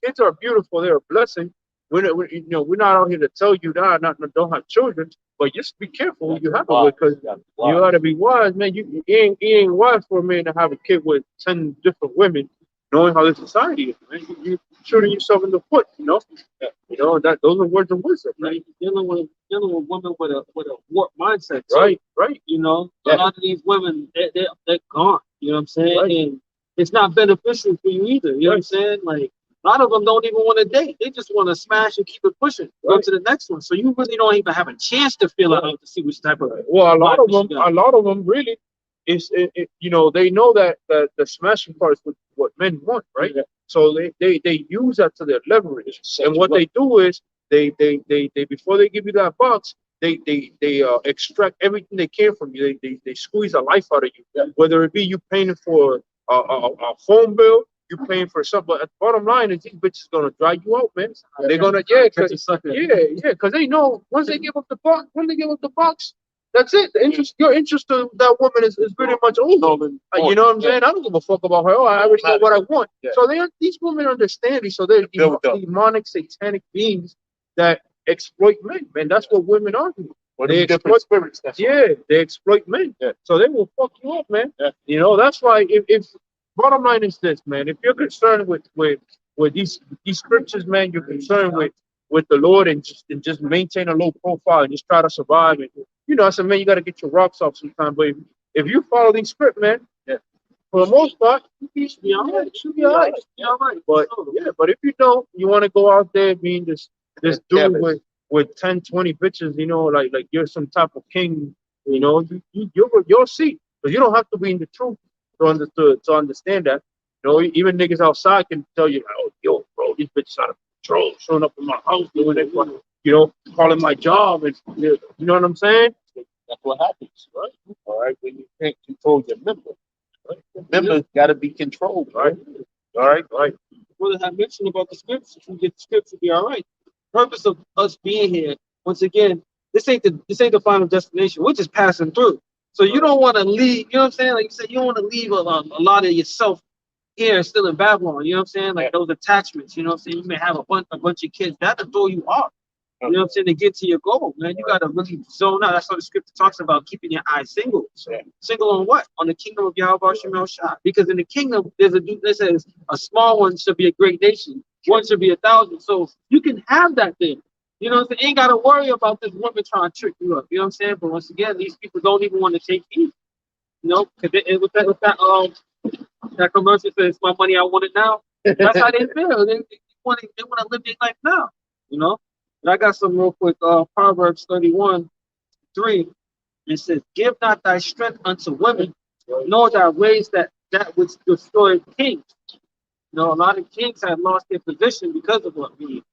Kids are beautiful. They're a blessing. We're not out here to tell you that don't have children, but just be careful who you have it with, because you got to be wise, man. You ain't wise for a man to have a kid with 10 different women, knowing how this society is, man. You shooting yourself in the foot, that those are words of wisdom, right? Like, dealing with women with a warped mindset, too. Right. A lot of these women, they're gone. You know what I'm saying? Right. And it's not beneficial for you either. You know what I'm saying? Like, a lot of them don't even want to date. They just want to smash and keep it pushing. Go Right. to the next one. So you really don't even have a chance to feel it out to see which type of. Well, a lot of partnership. them really they know that the smashing part is what men want, right? Yeah. So they use that to their leverage. And what they do is they before they give you that box, they extract everything they can from you. They squeeze the life out of you. Yeah. Whether it be you paying for a phone bill, you paying for something. But the bottom line is these bitches gonna dry you out, man. They're gonna because they know once they give up the box, that's it. Your interest to that woman is pretty much over. You know what I'm saying? I don't give a fuck about her. Oh, I already know what I want. Yeah. So these women understand it. So they're demonic, satanic beings that exploit men, man. That's what women are. They exploit spirits. they exploit men. Yeah. So they will fuck you up, man. Yeah. That's why if bottom line is this, man. If you're concerned with these scriptures, man, you're concerned with the Lord and just maintain a low profile and just try to survive. And as a man, you got to get your rocks off sometimes. But if you follow these scripts, man, for the most part, you should be all right. But if you don't, you want to go out there being this dude with 10, 20 bitches, like you're some type of king, you'll see. Because you don't have to be in the truth to understand that. Even niggas outside can tell you, "Oh, yo, bro, these bitches out of control, showing up in my house, doing it, calling my job," and you know what I'm saying? That's what happens, right? All right, when you can't control your member, right? The members got to be controlled, right? All right. Brother had mentioned about the scripts. If we get the scripts, we'll be all right. Purpose of us being here, once again, this ain't the final destination. We're just passing through. So you don't want to leave. You know what I'm saying? Like you said, you don't want to leave a lot of yourself here, still in Babylon. You know what I'm saying? Like those attachments. You know what I'm saying? You may have a bunch of kids. That'll throw you off. You know what I'm saying? To get to your goal, man. You gotta really zone out. That's what the scripture talks about, keeping your eyes single. Single on what? On the kingdom of Yahweh Shemel Shah. Because in the kingdom, there's a dude that says a small one should be a great nation. One should be 1,000. So you can have that thing. You know what I'm saying? Ain't gotta worry about this woman trying to trick you up. You know what I'm saying? But once again, these people don't even want to take heed. With that commercial says, "My money, I want it now." That's how they feel. They want to live their life now, you know. But I got some real quick. Proverbs 31:3. It says, "Give not thy strength unto women, nor thy ways that which destroy kings." You know, a lot of kings have lost their position because of what we.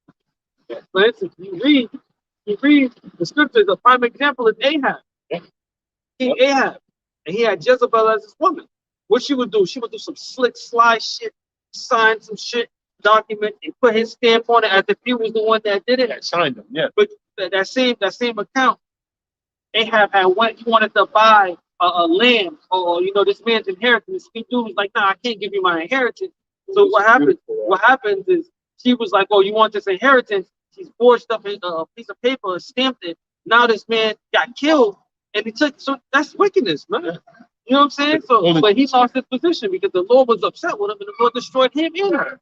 For instance, you read the scriptures. A prime example is Ahab, King Ahab, and he had Jezebel as his woman. What she would do? She would do some slick, sly shit, sign some shit, document, and put his stamp on it as if he was the one that did it. That signed them, yeah. But that same account, Ahab had he wanted to buy a land or this man's inheritance. He dude was like, "Nah, I can't give you my inheritance." So what happened? What happens is she was like, "Oh, you want this inheritance?" She's forged up a piece of paper and stamped it. Now this man got killed, and he took. So that's wickedness, man. You know what I'm saying? So, but he lost his position because the Lord was upset with him, and the Lord destroyed him and her.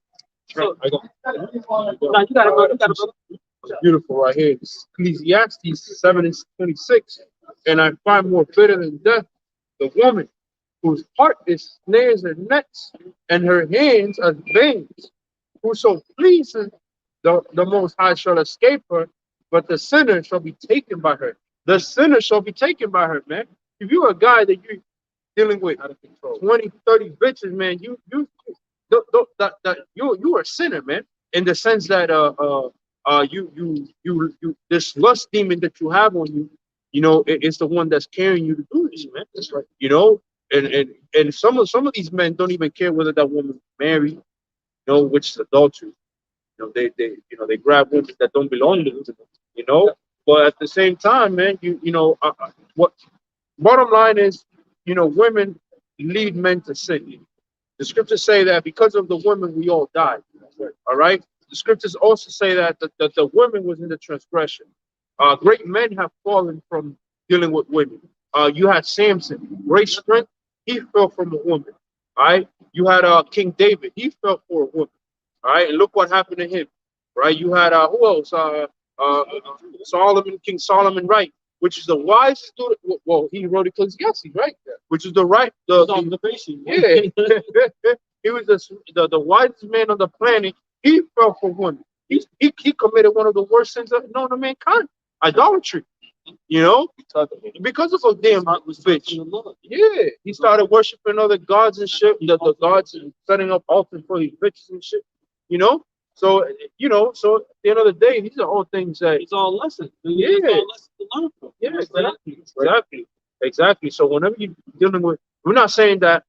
So, I got, now you got it, brother. You got it, brother. it's beautiful right here. It's Ecclesiastes 7:26. And I find more bitter than death the woman whose heart is snares and nets, and her hands are veins. Whoso pleases the Most High shall escape her, but the sinner shall be taken by her. The sinner shall be taken by her, man. If you're a guy that you're dealing with 20, 30 bitches, man, you are a sinner, man. In the sense that this lust demon that you have on you, it's the one that's carrying you to do this, man. That's right. And some of these men don't even care whether that woman's married, which is adultery. They grab women that don't belong to them, But at the same time, man, what bottom line is, women lead men to sin. The scriptures say that because of the women, we all died. All right. The scriptures also say that the women was in the transgression. Great men have fallen from dealing with women. You had Samson, great strength. He fell from a woman. All right. You had King David. He fell for a woman. All right. And look what happened to him. Right. You had who else? King Solomon, right? Which is the wisest dude. Well, he wrote Ecclesiastes, right? Which is the Observation. Yeah. He was the wisest man on the planet. He fell for women. He committed one of the worst sins known to mankind. Idolatry, because of a damn bitch. Yeah, he started worshiping other gods and shit. The gods and setting up altars for these bitches and shit. So so at the end of the day, these are all things that It's all lessons. Yeah. It's all lessons to learn from. Yeah, exactly. So whenever you're dealing with, we're not saying that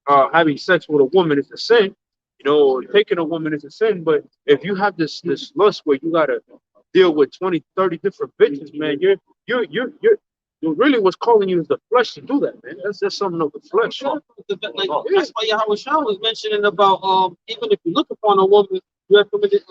having sex with a woman is a sin. Taking a woman is a sin. But if you have this lust where you gotta deal with 20, 30 different bitches, man, you're really what's calling you is the flesh to do that, man. That's just something of the flesh. That's why Yahweh Shah was mentioning about even if you look upon a woman, you have committed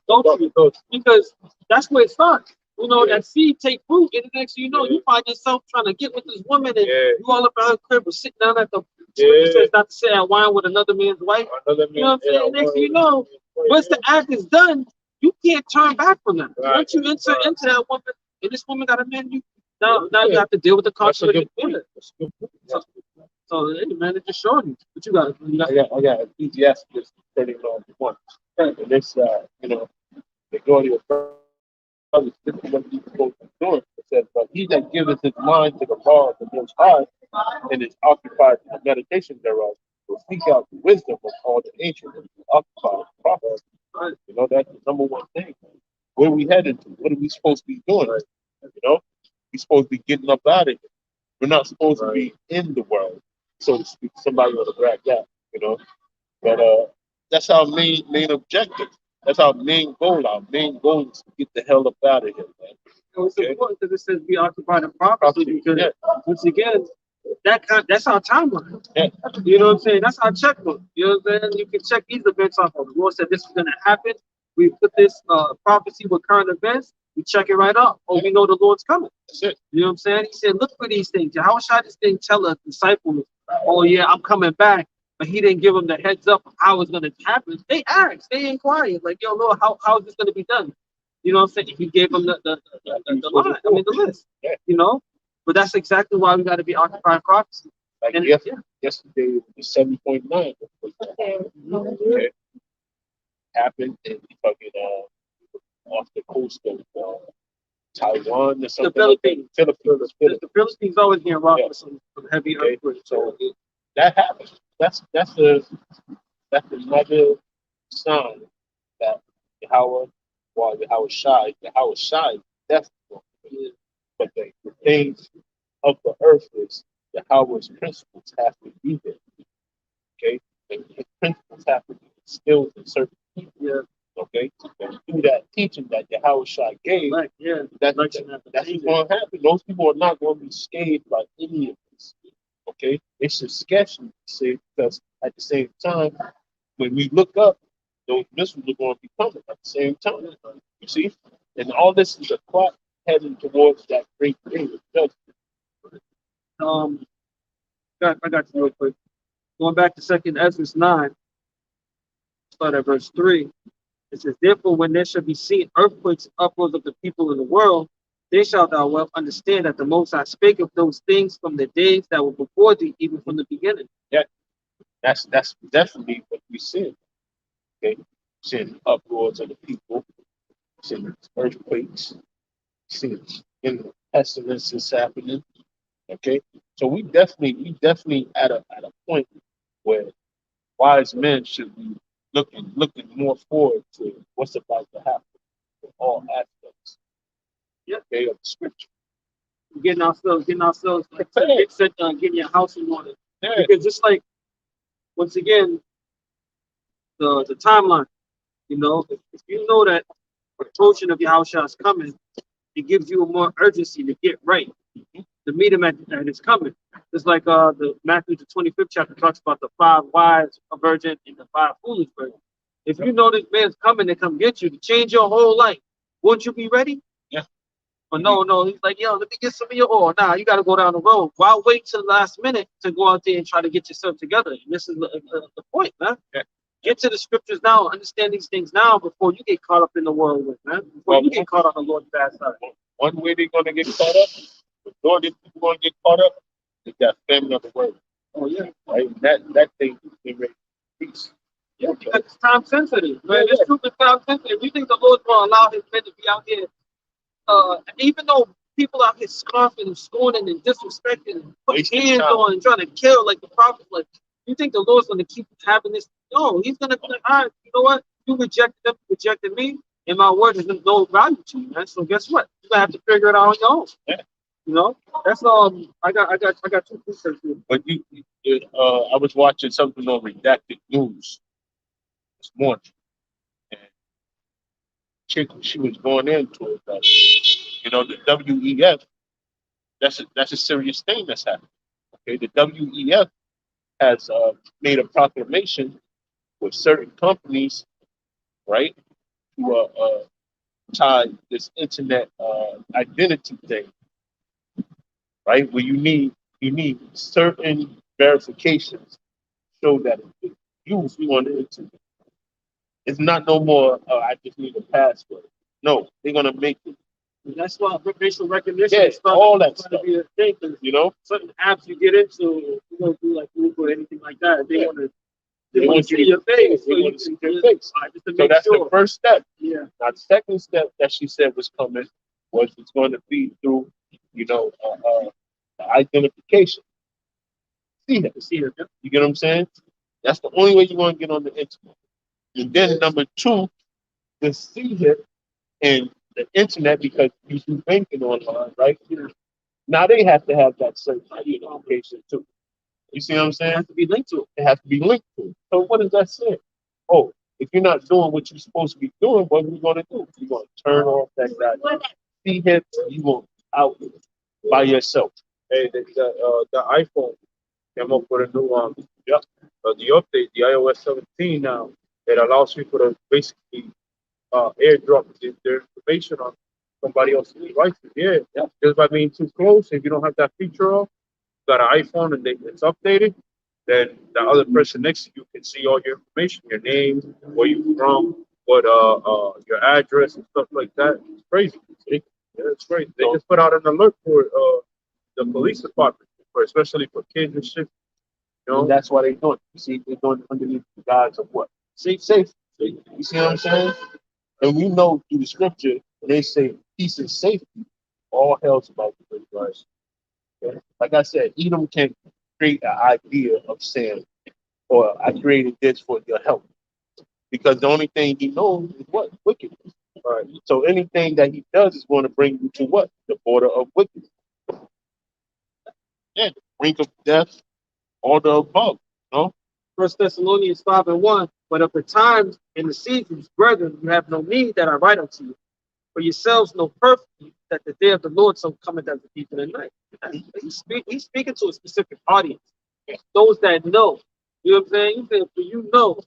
adultery, because that's where it starts. That seed take root, and the next thing you know, you find yourself trying to get with this woman, and you all up at her crib or sitting down at the scripture says not to sit at wine with another man's wife. You know what I'm saying? Next thing you know, once the act is done, you can't turn back from that. Once you enter into that woman, and this woman got a man, now you have to deal with the consequences. So hey, man, it just showed you. But you got I got Ecclesiastes 31:1. And this, majority of brothers, this is what he's supposed to be doing. It says, "But he that giveth his mind to the law of the Most High, and is occupied in the meditation thereof, will seek out the wisdom of all the ancients and be occupied with prophets." That's the number one thing. Where are we headed to? What are we supposed to be doing? We're supposed to be getting up out of here. We're not supposed to be in the world, so to speak. Somebody want to grab that, But that's our main objective. That's our main goal. Our main goal is to get the hell up out of here, man. It's important because it says be occupied in prophecy, because once again, that's our timeline. Yeah. You know what I'm saying? That's our checkbook. You know what I'm saying? You can check these events off of. The Lord said this is going to happen. We put this prophecy with current events. We check it right off. Oh, we know the Lord's coming. That's it. You know what I'm saying? He said, look for these things. How should I just didn't tell a disciple, oh yeah, I'm coming back, but he didn't give them the heads up of how it's going to happen. They asked, they inquired, like, yo, Lord, how is this going to be done? You know what I'm saying? He gave them the line, the list. But that's exactly why we got to be occupied in prophecy. Like yesterday, it was 7.9. Okay. happened in fucking off the coast of Taiwan or The something. Philippines. Philippines. The Philippines always getting rocked Yeah. with some heavy Okay, earthquakes. so that happens. That's another sign that Yahweh, well, Yahweh Shai, that's but the things of the earth is Yahweh's principles have to be there. Okay, and his principles have to be instilled in certain people. Yeah. Okay, and through that teaching that Yahweh Shai gave, Right, yeah. that's Like what's going to happen. Those people are not going to be scathed by any of this. Okay, it's just sketchy to say because at the same time, when we look up, those missiles are going to be coming at the same time. You see, and all this is a clock heading towards that great day of judgment. I got you real quick. Going back to 2nd Ezra 9, start at verse 3. It says, therefore, when there shall be seen earthquakes upwards of the people in the world, then shalt thou well understand that the Most High spake of those things from the days that were before thee, even from the beginning. Yeah, that's definitely what we see. Okay, seeing uproars of the people, seeing earthquakes, seeing pestilences happening. Okay, so we definitely at a point where wise men should be looking more forward to what's about to happen in all aspects. Yeah. Okay, of the scripture. Getting ourselves Prepared. get set done, getting your house in order. Yeah. Because just like, once again, the timeline, if you know that approaching of your house is coming, it gives you a more urgency to get right, to meet him at his coming. It's like the Matthew the 25th chapter talks about the 5 wise virgin and the 5 foolish virgin. If you know this man's coming to come get you to change your whole life, won't you be ready? Yeah. But no, he's like, yo, let me get some of your oil. Nah, you got to go down the road. Why wait till the last minute to go out there and try to get yourself together? And this is the point, man. Yeah. Get to the scriptures now, understand these things now before you get caught up in the whirlwind, man. Before you get caught on the Lord's bad side. One way they're going to get caught up, majority of people going to get caught up, is that famine of the word. Oh, yeah. Right? That thing is ready to peace. Yeah, because it's time sensitive. Man. Yeah, This truth is time sensitive. You think the Lord's going to allow his men to be out here, even though people out here scoffing and scorning and disrespecting and putting Wasting hands time. on and trying to kill like the prophets, like, you think the Lord's going to keep having this? No, he's going to be like, all right, you know what? You rejected them, rejected me, and my word is of no value to you, man. So guess what? You're going to have to figure it out on your own. Yeah. That's I got 2 precepts here. But I was watching something on Redacted News this morning, and chick, she was going into it that the WEF, that's a serious thing that's happening. Okay, the WEF has made a proclamation with certain companies, right, to tie this internet identity thing, right, where you need certain verifications to show that it's used on the internet. It's not no more. I just need a password. No, they're gonna make it. And that's why facial recognition Yeah, and stuff all that is stuff. going to be a thing. 'Cause certain apps you get into, you don't do like Google or anything like that. They Yeah. want to They want see your face. They So want you to see can their face. just to So make that's sure. the first step. Yeah. Now, the second step that she said was coming was it's going to be through, identification. See that? See it. You get what I'm saying? That's the only way you're going to get on the internet. And then number 2, the see it and the internet, because you do banking online, right? Now they have to have that certain identification too. You see what I'm It saying? has to be linked to it. It has to be linked to it. So what does that say? Oh, if you're not doing what you're supposed to be doing, what are you going to do? You're going to turn off that guy. See him, you going out by yourself. Hey, the iPhone came up with a new the update, the iOS 17 now, it allows people to basically airdrop their information on somebody else's devices. Yeah, just by being too close. If you don't have that feature off, you got an iPhone and it's updated, then the other person next to you can see all your information, your name, where you from, what your address and stuff like that. It's crazy. Yeah, it's crazy. They just put out an alert for the police department, especially for kids and shit. And that's why they're doing it. You see, they're doing it underneath the guise of what? Safety. You see what I'm saying? And we know through the scripture, when they say peace and safety, all hell's about to break loose. Okay? Like I said, Edom can create an idea of saying, or I created this for your help. Because the only thing he knows is what? Wickedness. All right. So anything that he does is going to bring you to what? The border of wickedness. Yeah, the brink of death, all the above. No? First Thessalonians 5:1. But of the times and the seasons, brethren, you have no need that I write unto you. For yourselves know perfectly that the day of the Lord so cometh as a thief in the night. He's speaking to a specific audience. Those that know. You know what I'm saying? He said, for you know,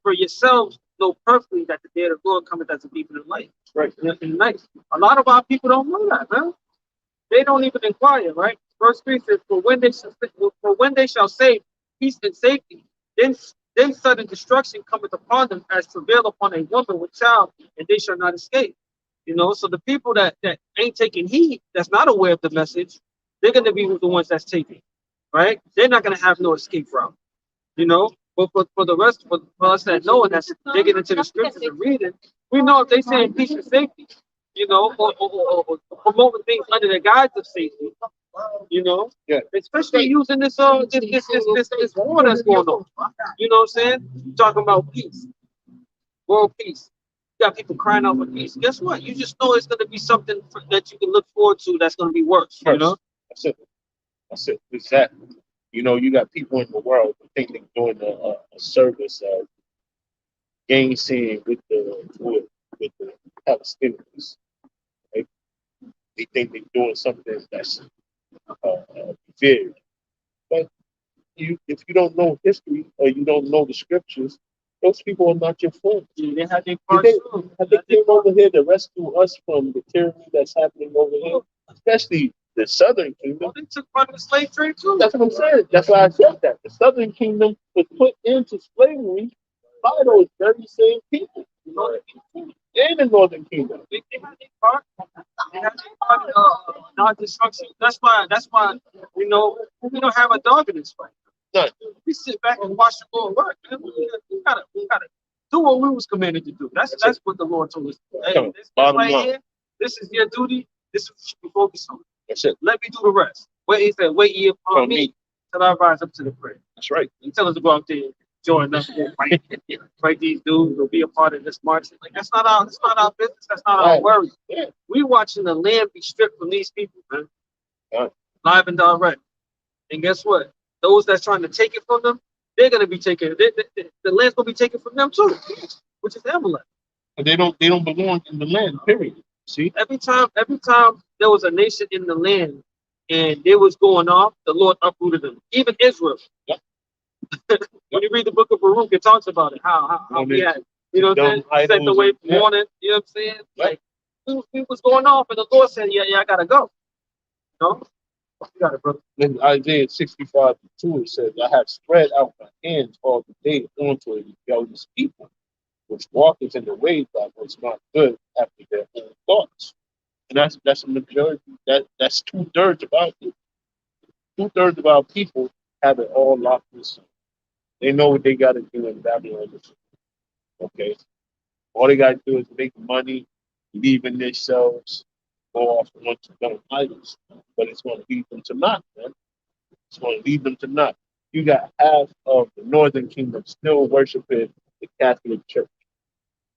for yourselves know perfectly that the day of the Lord cometh as a thief in the night. Right. In the night. A lot of our people don't know that, man. They don't even inquire, right? Verse 3 says, for when they shall say peace and safety, then sudden destruction cometh upon them as travail upon a woman with child, and they shall not escape. You know, so the people that ain't taking heed, that's not aware of the message, they're going to be the ones that's taking, right? They're not going to have no escape route, you know. But for the rest, for us that know and that's digging into the scriptures and reading, we know if they saying peace and safety, you know, or promoting things under the guise of safety, you know, Yeah. especially using this war that's going on. You know what I'm saying? Talking about peace, world peace. You got people crying out for peace. Guess what? You just know it's going to be something that you can look forward to that's going to be worse. You know? That's it. That's it. Exactly. You know, you got people in the world who think they're doing a service of gainsaying with the Palestinians. Right? They think they're doing something that's feared. But if you don't know history or you don't know the scriptures, those people are not your friends. Yeah, they had their If part they, too. have they came over here to rescue us from the tyranny that's happening over here, especially the Southern Kingdom. Well, they took part in the slave trade too. That's what I'm saying. That's why I said that. The Southern Kingdom was put into slavery by those very same people. In the Northern Kingdom. They had their part. They had their part in non-destruction. That's why you know we don't have a dog in this fight. None. We sit back and watch the Lord work. Man. We gotta do what we was commanded to do. That's what the Lord told us. Hey, this right here, this is your duty. This is what you should be focused on. That's it. Let me do the rest. He said, wait ye upon me till I rise up to the prayer. That's right. He tell us to go out there, join us, fight these dudes, or be a part of this march. Like that's not our business. That's not our worry. Yeah. We watching the land be stripped from these people, man. Yeah. Live and direct. And guess what? Those that's trying to take it from them, they're gonna be taken. The land's gonna be taken from them too, which is Amalek. But they don't belong in the land. Period. See. Every time there was a nation in the land and they was going off, the Lord uprooted them. Even Israel. Yep. When you read the book of Baruch, it talks about it. How we had, you know what I'm saying? Sent away from warning, you know what I'm saying? Like we was going off and the Lord said, yeah, I gotta go. You know? You got it, brother. In Isaiah 65:2, it says, I have spread out my hands all the day onto a rebellious people, which walketh in the ways that was not good after their own thoughts. And that's a majority. That's 2/3 of our people. 2/3 of our people have it all locked in. They know what they got to do in Babylon. Okay, all they got to do is make money, leave in themselves, go off onto dumb idols. But it's going to lead them to naught, man. It's going to lead them to naught. You got half of the Northern Kingdom still worshiping the Catholic Church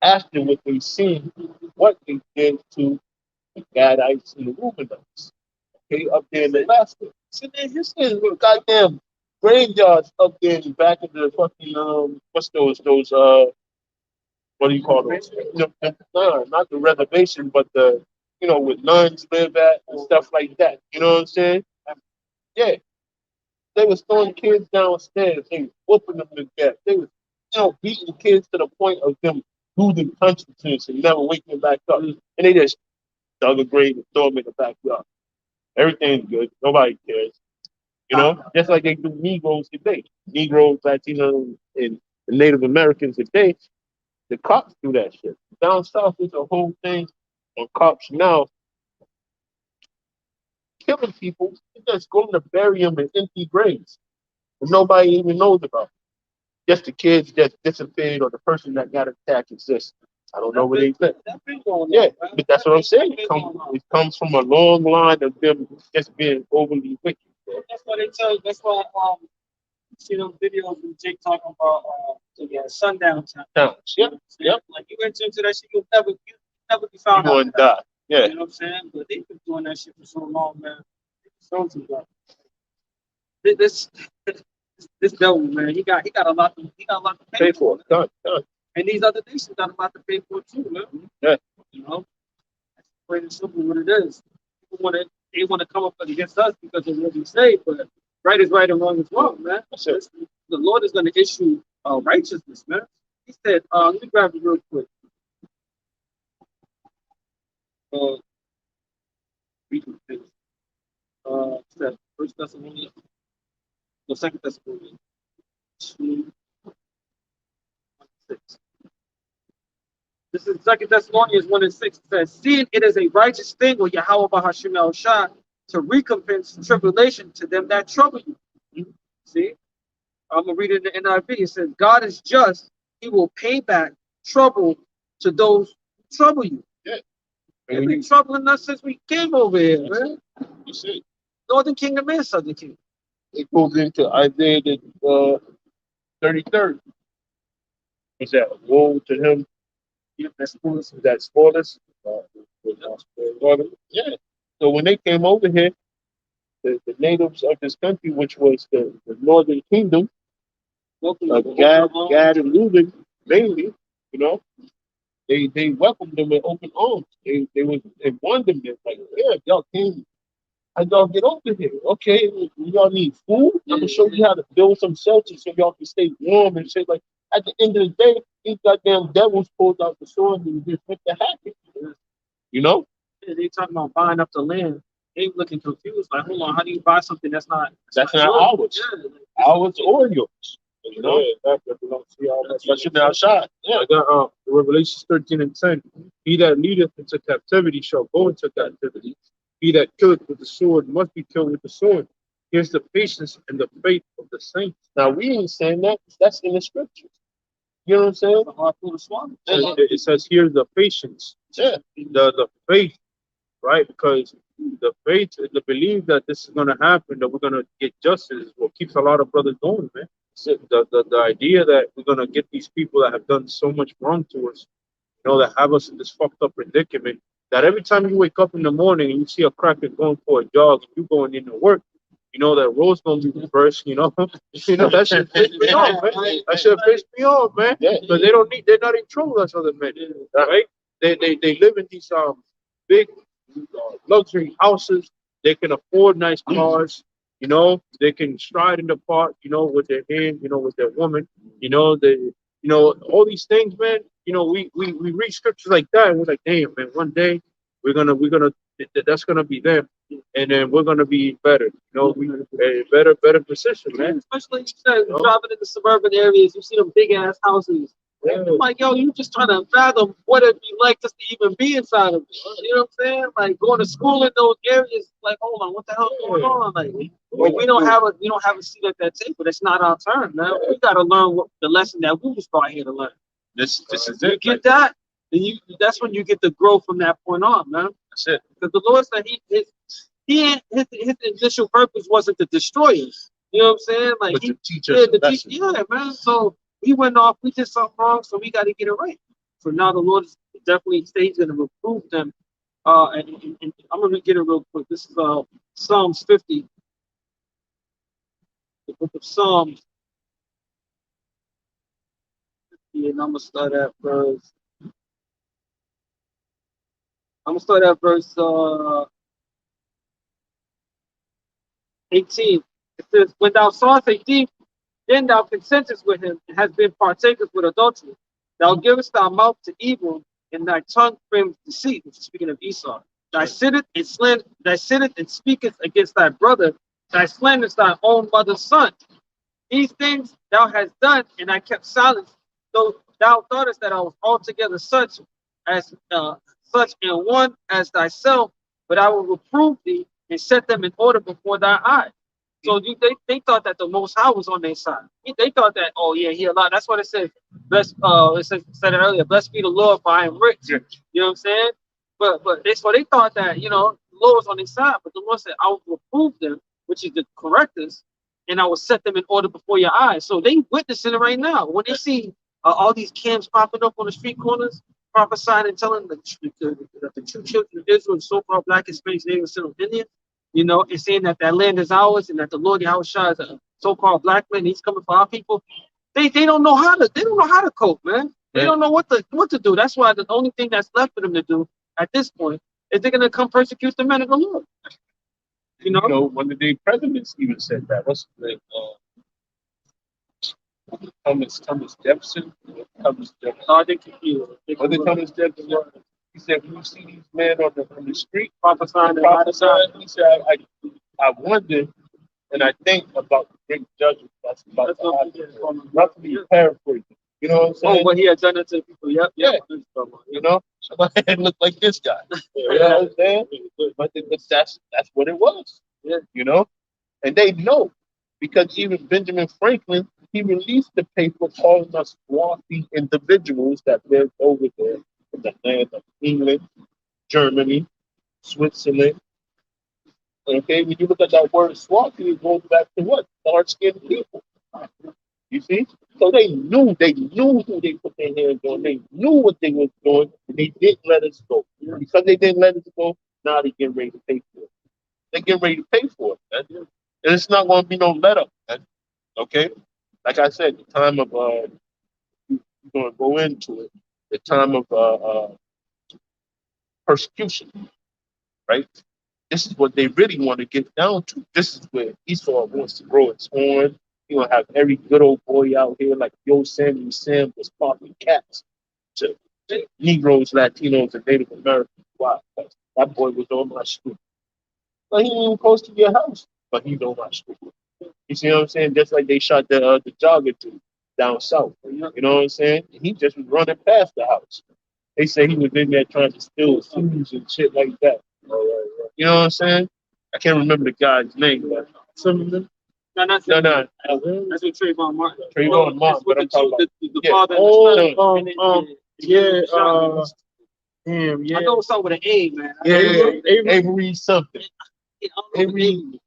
after what they seen, what they did to the Gadites and the Reubenites. Okay, up there in Alaska. So there's this goddamn graveyards up there in the back of the fucking what's those what do you call those? No, not the reservation, but the where nuns live at and stuff like that. You know what I'm saying? Yeah. They was throwing kids downstairs, they was whooping them to death. They was, beating kids to the point of them losing consciousness and never waking back up. And they just dug a grave and throw them in the backyard. Everything's good. Nobody cares. Just like they do Negroes today. Negroes, Latinos, and the Native Americans today, the cops do that shit. Down south, there's a whole thing on cops now killing people. They're just going to bury them in empty graves. And nobody even knows about it. just the kids that disappeared or the person that got attacked is this. I don't know where they live. That been going on, Yeah, man. but that's what I'm saying. That been going on. It comes from a long line of them just being overly wicked. Bro. That's why they tell. That's why see those videos when Jake talking about sundown time. Towns. Yep. Yep. Like you enter into that shit, you never be You found out. going to die. Yeah. You know what I'm saying? But they've been doing that shit for so long, man. So too long. This this devil, man, he got a lot to Pay for it. Done. and these other nations got a lot to pay for it too, man. Yeah. You know, that's plain and simple what it is. They want to come up against us because of what we say, but right is right and wrong is wrong, man. That's it. The Lord is going to issue righteousness, man. He said, let me grab it real quick. Read it. Said First Thessalonians, no, Second Thessalonians 2:6. This is Second Thessalonians 1:6. It says, "Seeing it is a righteous thing with Yahweh Bahashim El Shah to recompense tribulation to them that trouble you." See, I'm gonna read it in the NIV. It says, "God is just; He will pay back trouble to those who trouble you." Yeah. They've been troubling us since we came over here, man. That's it. Northern Kingdom and Southern Kingdom. It goes into Isaiah the 33rd. What's that? Woe to him Yep, that's cool. that spoiled us. Yeah. So when they came over here, the natives of this country, which was the Northern Kingdom, Gad and Reuben mainly, you know, they welcomed them with open arms. They warned them like, yeah, y'all came. How y'all get over here? Okay, y'all need food. I'm gonna show you how to build some shelters so y'all can stay warm and shit. Like at the end of the day, these goddamn devils pulled out the sword and just went to happen. You know? Yeah, they talking about buying up the land. They looking confused. Like, hold on, how do you buy something that's not That's not yours? ours. Yeah, like, Ours or yours. You know? Especially now shot. Yeah. I got Revelations 13:10. He that leadeth into captivity shall go into captivity. He that killeth with the sword must be killed with the sword. Here's the patience and the faith of the saints. Now we ain't saying that. That's in the scriptures. You know what I'm saying? it's a hard pill to swallow. It says here's the patience, Yeah. the faith, right? Because the faith, the belief that this is gonna happen, that we're gonna get justice, is what keeps a lot of brothers going, man. The idea that we're gonna get these people that have done so much wrong to us, you know, that have us in this fucked up predicament, that every time you wake up in the morning and you see a cracker going for a jog and you going into work, you know that road's gonna be reversed, you know. That shit pissed me off, man. That shit pissed me off, man. Yeah. Because they're not in trouble as other men, right? They live in these big luxury houses. They can afford nice cars, you know, they can stride in the park, you know, with their hand, you know, with their woman, you know, all these things, man. You know, we read scriptures like that, and we're like, damn, man, one day that's gonna be them, and then we're gonna be better, you know, we a better position, man. Especially you said driving in the suburban areas, you see them big ass houses. Yeah. I'm like, yo, you just trying to fathom what it'd be like just to even be inside of it. You know what I'm saying? Like going to school in those areas, like, hold on, what the hell's going on? Like, we don't have a seat at that table. That's not our turn, man. We gotta learn the lesson that we was brought here to learn. This is You it. get that, then that's when you get the growth from that point on, man. That's it. Because the Lord said his initial purpose wasn't to destroy us. You know what I'm saying? Like But he, to teach us a lesson. yeah, man. So we went off, we did something wrong, so we got to get it right. So now the Lord is definitely he's going to reprove them. And I'm going to get it real quick. This is Psalms 50, the book of Psalms. And I'm gonna start at verse. 18. It says, "When thou sawest a thief, then thou consentest with him, and hast been partakers with adultery. Thou givest thy mouth to evil, and thy tongue frames deceit." Which is speaking of Esau. Thy sitteth and speakest against thy brother. Thy slanderest thy own mother's son. These things thou hast done, and I kept silence. Though thou thoughtest that I was altogether such and one as thyself, but I will reprove thee and set them in order before thy eyes. So they thought that the Most High was on their side. They thought that, oh yeah, he allowed. That's what it says. Said it earlier. Blessed be the Lord, for I am rich. Yeah. You know what I'm saying? But they thought that the Lord was on their side. But the Lord said, I will reprove them, which is the correctors, and I will set them in order before your eyes. So they witnessing it right now. When they see all these camps popping up on the street corners, prophesying and telling the true children of Israel, so-called black, Hispanic, Native, and Central Indian, and saying that that land is ours and that the Lord Yahushua is a so-called black man, he's coming for our people. They don't know how to cope, man. They don't know what to do. That's why the only thing that's left for them to do at this point is they're gonna come persecute the men of the Lord. One of the presidents even said that. What's the name? Thomas Jefferson. Thomas Jefferson. I think you. Was it Thomas Jefferson? He said, when you see these men on the street Prophesying, he said, I wonder and I think about the great judgment that's about to happen. Not to be paraphrasing. You know what I'm saying? Oh, what he had done it to people. Yep. Yeah. My head looked like this guy. You know what I'm saying? But that's what it was. Yeah. And they know. Because even Benjamin Franklin, he released the paper calling us wealthy individuals that lived over there in the land of England, Germany, Switzerland. Okay, when you look at that word swathi, it goes back to what? Dark-skinned people. You see? So they knew who they put their hands on. They knew what they was doing, and they didn't let us go. Because they didn't let us go, now they get ready to pay for it. They get ready to pay for it, man. And it's not going to be no let up, man. Okay? Like I said, the time of, we're going to go into it, the time of persecution, right? This is what they really want to get down to. This is where Esau wants to grow its horn. He gonna have every good old boy out here like Yo Sammy Sam was popping cats to Negroes, Latinos, and Native Americans. Why? Because that boy was on my street. But he ain't even close to your house, but he's on my street. You see what I'm saying? Just like they shot the jogger dude down south. You know what I'm saying? He just was running past the house. They say he was in there trying to steal shoes and shit like that. You know what I'm saying? I can't remember the guy's name, but some of them. No. That's what Trayvon Martin. Trayvon Martin, but I'm talking about. The Yeah. father and the son. Damn, yeah. I know it's something with an A, man. Avery something. Avery.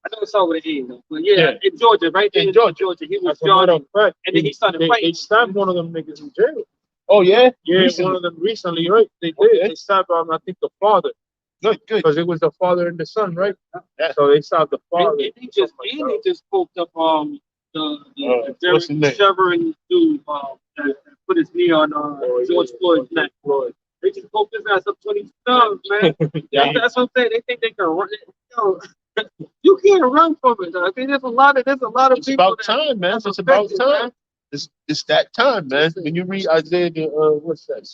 I know it's all with an A, though. But yeah, in Georgia, right there In in Georgia. Georgia, he was As a matter Georgia, of fact, and then he started fighting. They stabbed one of them niggas in jail. Oh yeah. Yeah, Recently. one of them recently, right? They did. Okay. They stabbed I think the father, Good. because it was the father and the son, right? Yeah. So they stabbed the father. And he just poked up the what's his name? Chevron dude that put his knee on George Floyd's neck. They just poked his ass up 20 times, man. That's what I'm saying. They think they can run it. You can't run from it. Though. I mean, there's a lot of It's people. about time, man. It's about time. It's that time, man. When you read Isaiah, what's that,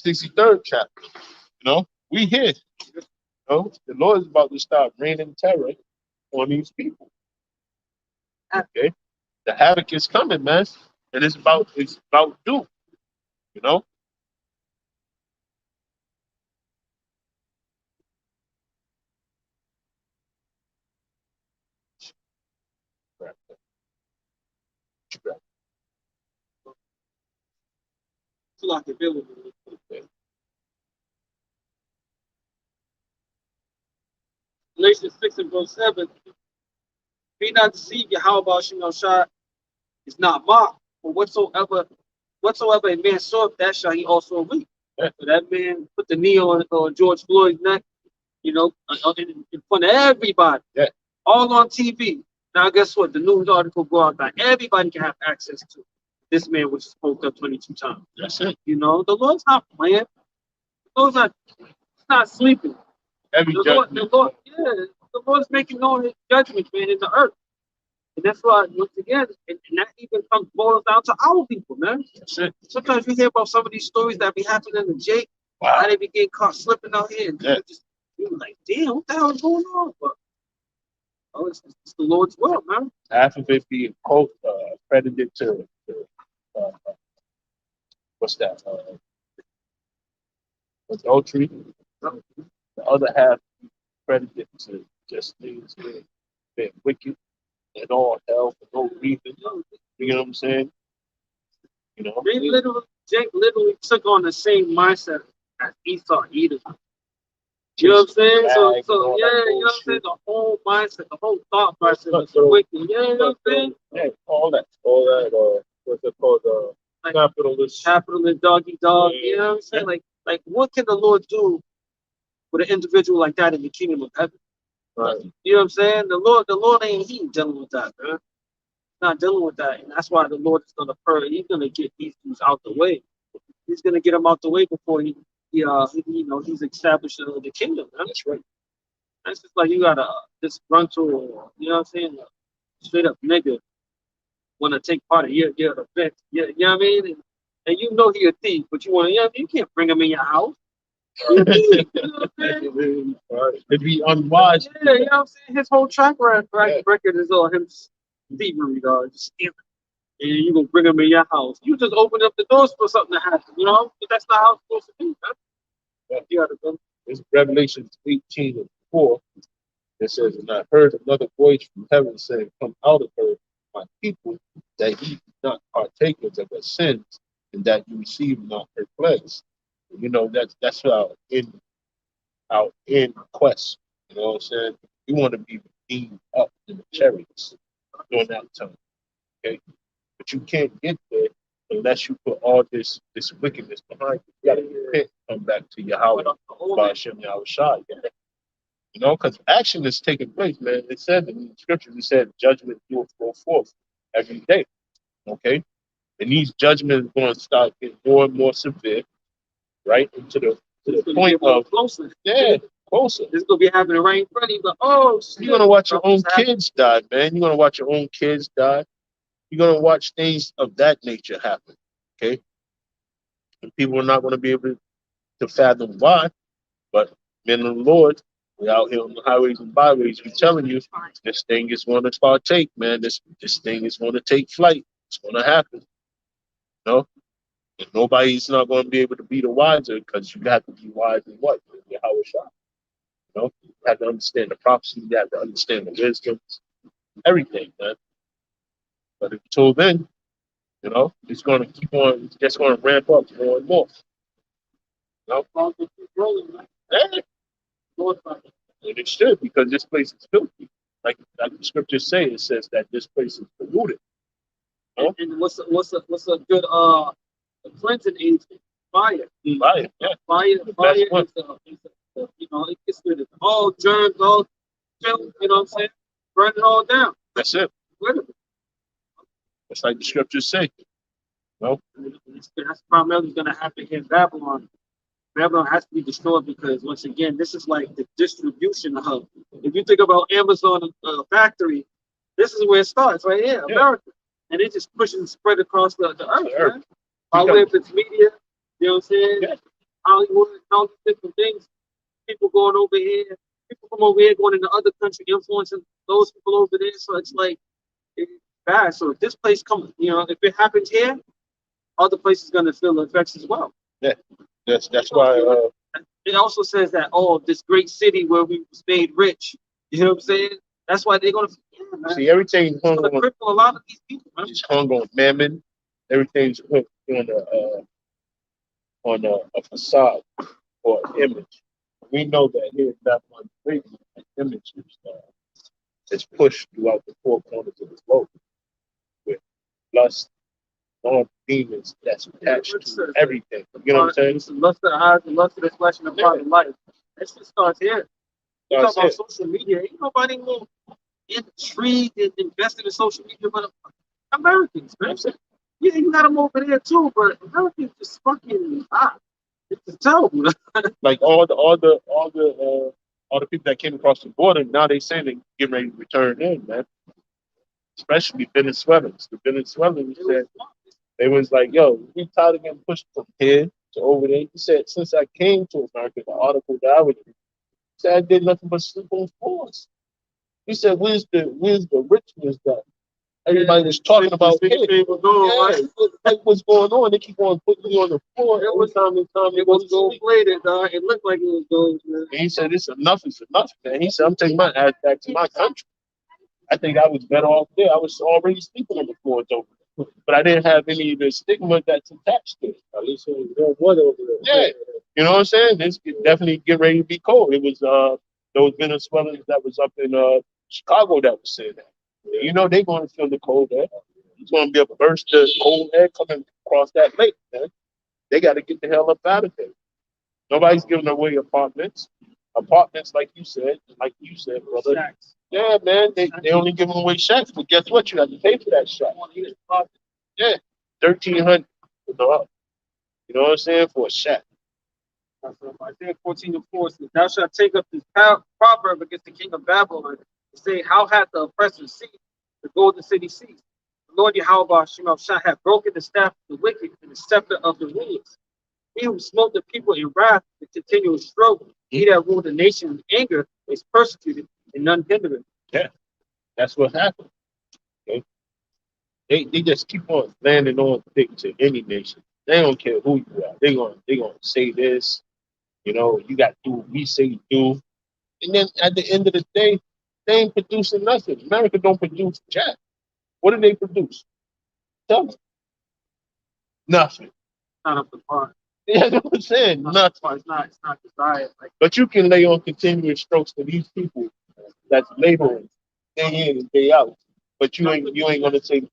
63rd chapter, we here. The Lord is about to start raining terror on these people. Okay? The havoc is coming, man. And it's about due, Like available. Galatians 6 and verse 7. Be not deceived, Yahweh Shem Shah is not mocked. For whatsoever a man soweth, that shall he also reap. So that man put the knee on George Floyd's neck, in front of everybody, all on TV. Now, guess what? The news article go out that everybody can have access to. This man was spoke up 22 times. That's it. The Lord's not playing. The Lord's not sleeping. The Lord's making known his judgment, man, in the earth. And that's why, once again, and that even boils down to our people, man. That's it. Sometimes we hear about some of these stories that be happening to Jake. Wow. How they be getting caught slipping out here. And you were like, damn, what the hell is going on? But it's the Lord's will, man. Half of it being credited to what's that? Adultery. The other half credited to just things being been wicked and all hell for no reason. You know what I'm saying? You know, Jake literally took on the same mindset as Esau Edom. You know what I'm saying? So yeah, you know what I'm saying? The whole mindset, the whole thought process was wicked. Yeah, you know what I'm saying? Yeah, all that, what's it called? Like, Capitalist. capitalist doggy dog. You know what I'm saying? Like what can the Lord do with an individual like that in the kingdom of heaven? Right. You know what I'm saying? The Lord ain't he dealing with that, man. Not dealing with that, and that's why the Lord is gonna He's gonna get these dudes out the way. He's gonna get them out the way before he he's established the kingdom. Man. That's right. That's just like you got a disgruntled, you know what I'm saying, a straight up nigga want to take part of your event. You know what I mean? And you know he a thief, but you want to, you can't bring him in your house. You know what I'm saying? It'd be unwise. Yeah, you know what I'm saying? His whole track record is all him thievery, dog. Just stealing. And you gonna bring him in your house. You just open up the doors for something to happen, you know? But that's not how it's supposed to be, man. You gotta go. It's Revelation 18:4. It says, and I heard another voice from heaven saying, come out of her, my people, that ye be not partakers of her sins, and that you receive not her plagues. You know, that's our end quest. You know what I'm saying? We want to be redeemed up in the chariots during that time. Okay? But you can't get there unless you put all this wickedness behind you. You gotta repent, come back to Yahweh, Hashem Yahweh Shai. You know, because action is taking place, man. It said in the scriptures, it said judgment will go forth every day. Okay? And these judgments are going to start getting more and more severe, right? And to the point of closer. Yeah, closer. It's gonna be happening right in front of you, but oh shit. You're gonna watch your own kids die, man. You're gonna watch your own kids die. You're gonna watch things of that nature happen. Okay? And people are not gonna be able to fathom why, but men of the Lord, we out here on the highways and byways, we telling you this thing is gonna partake, man. This thing is gonna take flight. It's gonna happen. You know? And nobody's not gonna be able to be the wiser because you have to be wise in what? Yahweh Shai. You know, you have to understand the prophecy, you have to understand the wisdom, everything, man. But until then, you know, it's going to keep on, it's just going to ramp up more and more. You know? Yeah. And it should, because this place is filthy. Like the scriptures say, it says that this place is polluted. You know? And what's a good cleansing agent? Fire. Fire, yeah. Fire is you know, it gets rid of all germs, all filth, you know what I'm saying? Burn it all down. That's it. That's like the scriptures say. No? That's primarily going to happen in Babylon. Babylon has to be destroyed because, once again, this is like the distribution hub. If you think about Amazon factory, this is where it starts, right here, America. And it just pushes and spread across the earth, man. By way of its media, you know what I'm saying? Yeah. Hollywood, all these different things. People going over here, people from over here going into other countries, influencing those people over there. So it's like, it's bad. So if this place comes, you know, if it happens here, other places going to feel the effects as well. Yeah, that's why. It also says that, this great city where we was made rich. You know what I'm saying? That's why they're going to see everything hung on. Cripple a lot of these people, man. It's hung on mammon. Everything's hooked on a facade or an image. We know that here in Babylon, an image is pushed throughout the four corners of the globe with lust, all demons that's attached to everything. You know what I'm saying? It's the lust of the eyes, the lust of the flesh, and the pride of life. That shit starts here. You talk about social media. Ain't nobody more intrigued and invested in social media but Americans, man. Yeah, you got them over there too, but Americans just fucking hot. It's terrible. Like all the people that came across the border, now they saying they getting ready to return in, man. Especially Venezuelans. The Venezuelans said they was like, yo, we tired of getting pushed from here to over there. He said, since I came to America, the article that I was reading, he said I did nothing but sleep on floors. He said, where's the richness that everybody was talking about here? Like what's going on? They keep on putting me on the floor every time and time. It was gold plated, dog. It looked like it was gold, man. And he said, it's enough, man. He said, I'm taking my ass back to my country. I think I was better off there. I was already sleeping on the floor, though. But I didn't have any of the stigma that's attached to it. At least it was warm weather over there. Yeah. You know what I'm saying? It's definitely get ready to be cold. It was those Venezuelans that was up in Chicago that was saying that. You know they gonna feel the cold air. It's gonna be a burst of cold air coming across that lake, man. They gotta get the hell up out of there. Nobody's giving away apartments. Apartments, like you said, brother. Shacks. Yeah, man, they only giving away shacks, but guess what? You have to pay for that shack. Yeah, 1,300. You know what I'm saying, for a shack. Isaiah 14:4 says, "Thou shalt take up this proverb against the king of Babylon, and say, How hath the oppressor ceased, the golden city ceased? The Lord Yahweh shall have broken the staff of the wicked and the scepter of the rulers. He who smote the people in wrath with continual stroke, he that ruled the nation in anger is persecuted, and none hinder him." Yeah, that's what happened. Okay? They just keep on landing on thick to any nation. They don't care who you are. They gonna say this. You know, you got to do what we say you do. And then at the end of the day, they ain't producing nothing. America don't produce jack. What do they produce? Tell me. Nothing. Not up the par. Yeah, that's what I'm saying. Nothing. It's not desired. Like, But you can lay on continuous strokes to these people that's laboring day in and day out. But you ain't gonna say,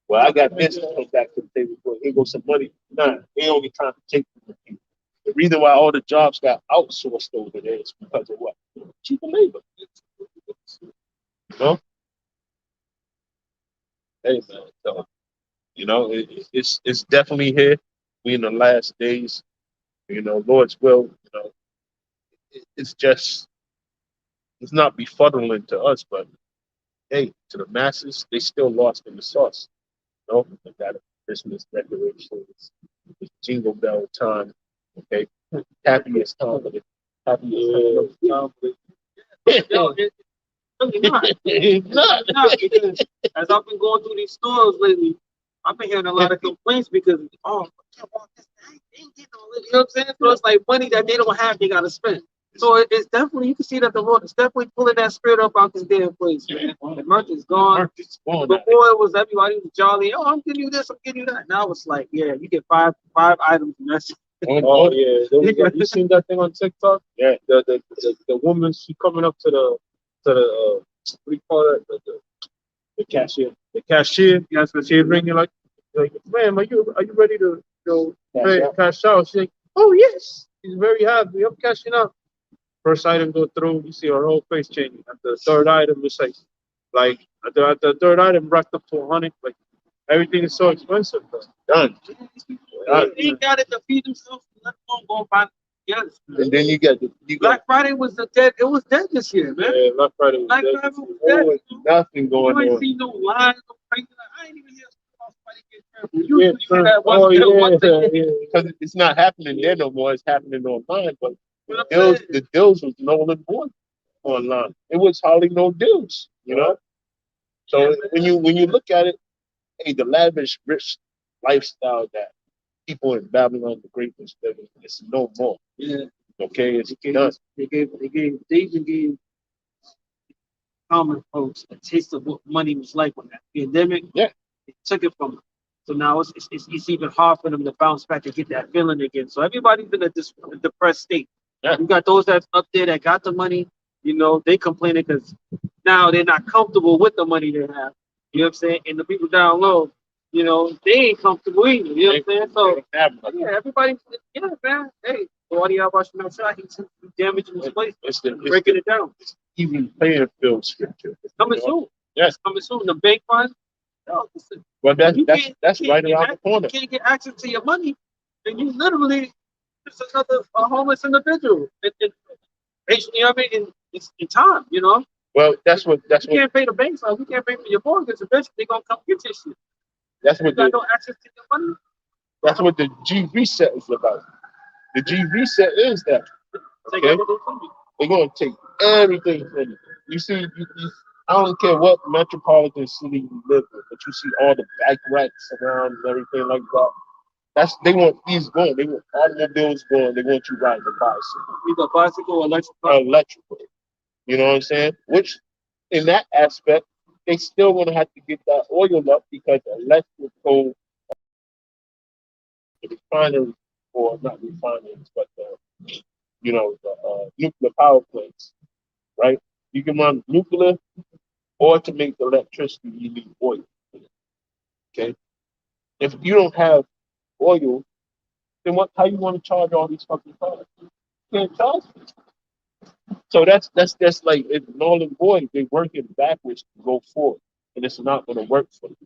well, I got this to come back to the table for. Here goes some money. Nah, they only trying to take from the people. The reason why all the jobs got outsourced over there is because of what? Cheaper labor. You know? Hey man, so, you know, it's definitely here. We in the last days. You know, Lord's will. You know, it's just it's not befuddling to us, but hey, to the masses, they still lost in the sauce. You know, they got Christmas decorations, it's jingle bell time. Okay, happiest time of the happiest time of the yo, it's not. It's not. It's not, because as I've been going through these stores lately, I've been hearing a lot of complaints because, I can't want this. They ain't getting all this. You know what I'm saying? So it's like money that they don't have, they got to spend. So it's definitely, you can see that the Lord is definitely pulling that spirit up out this damn place, man. The merch is gone. Going Before it was everybody was jolly. Oh, I'm giving you this, I'm giving you that. Now it's like, yeah, you get five items and that's it. Oh yeah, you seen that thing on TikTok? Yeah. The woman, she coming up to the what do you call it? The cashier. The cashier. Yes, the cashier ringing like, ma'am, are you ready to cash out? She's like, oh yes. She's very happy. I'm cashing out. First item go through, you see her whole face changing. At the third item, it's like at the third item racked up to 100. Like everything is so expensive. done. They got it to feed themselves. Let them go buy. Yes. And then you got Black Friday was dead. It was dead this year, man. Yeah, Black Friday was Black dead. Friday was dead. oh, nothing going You ain't on. see no lines, no crazy. I ain't even hear somebody get trampled. Yeah, Usually you hear that one, oh, one thing. yeah. Because it's not happening there no more. It's happening online. But You know what I'm saying? the deals was null and void online. It was hardly no deals, you know. So when you look at it, hey, the lavish, rich lifestyle that people in Babylon the Great was living, it's no more. Yeah. Okay, it's done. They even gave common folks a taste of what money was like when that pandemic. Yeah. They took it from them. So now it's even hard for them to bounce back and get that feeling again. So everybody's in a depressed state. Yeah. You got those that's up there that got the money, you know, they complaining because now they're not comfortable with the money they have. You know what I'm saying? And the people down low, you know, they ain't comfortable either. You know what I'm saying? So yeah, everybody, yeah, man. Hey, Lordy Albashim outside, he's damaging this place, breaking it down. Even playing field scripture. Coming soon. Yes. Coming soon. The bank fund. Yo, listen, Well, that's you right can't around the corner. You can't get access to your money, and you literally just another homeless individual. You know what I mean? In time, you know. Well, that's what You can't pay the bank, so you can't pay for your mortgage. Eventually, they're gonna come get your shit. that's You what got the no access to your money. that's what the G reset is about. The G reset is that. Take Okay? everything from you. They're gonna take everything from you. You see, I don't care what metropolitan city you live in, but you see all the back racks around and everything like that. They want these going. They want automobiles going. They want you riding a bicycle. Either bicycle or electric car. Electrical. You know what I'm saying? Which in that aspect, they still gonna have to get that oil up because unless you go to refineries or not refineries, but the nuclear power plants, right? You can run nuclear or to make the electricity, you need oil. Okay. If you don't have oil, then how you want to charge all these fucking cars? You can't charge them. So that's like it's null and void. They're working backwards to go forward, and it's not going to work for them.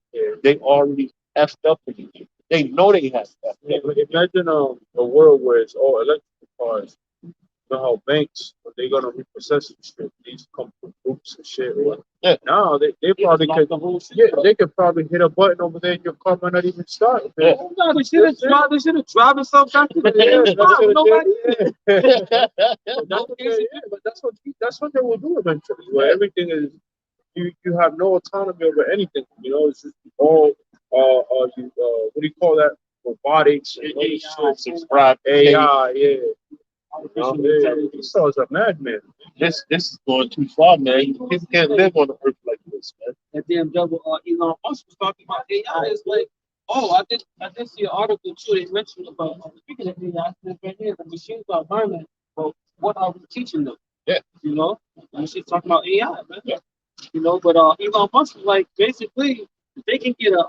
They already effed up in it. They know they have effed Yeah, up. but imagine a world where it's all electric cars. You know how banks, when they're gonna repossess the shit, these come from groups and shit. Yeah. Now they probably lock could, the whole shit yeah, up. they could probably hit a button over there and your car might not even start. Yeah. Oh, no, they should have drive themselves back to the Yeah, damn that's car. what Nobody. that's what they will do eventually. Where everything is, you have no autonomy over anything. You know, it's just all what do you call that? Robotics and all this shit. Subscribe. AI, yeah. Artificial Yeah, intelligence. he sounds a madman. This is going too far, man. People can't live on the earth like this, man. That damn devil Elon Musk was talking about AI. It's like, oh, I did see an article too. They mentioned about speaking of AI, this right here, the machines are learning. But what are we teaching them? Yeah. You know, and she's talking about AI, man. Yeah. You know, but Elon Musk is like basically they can get a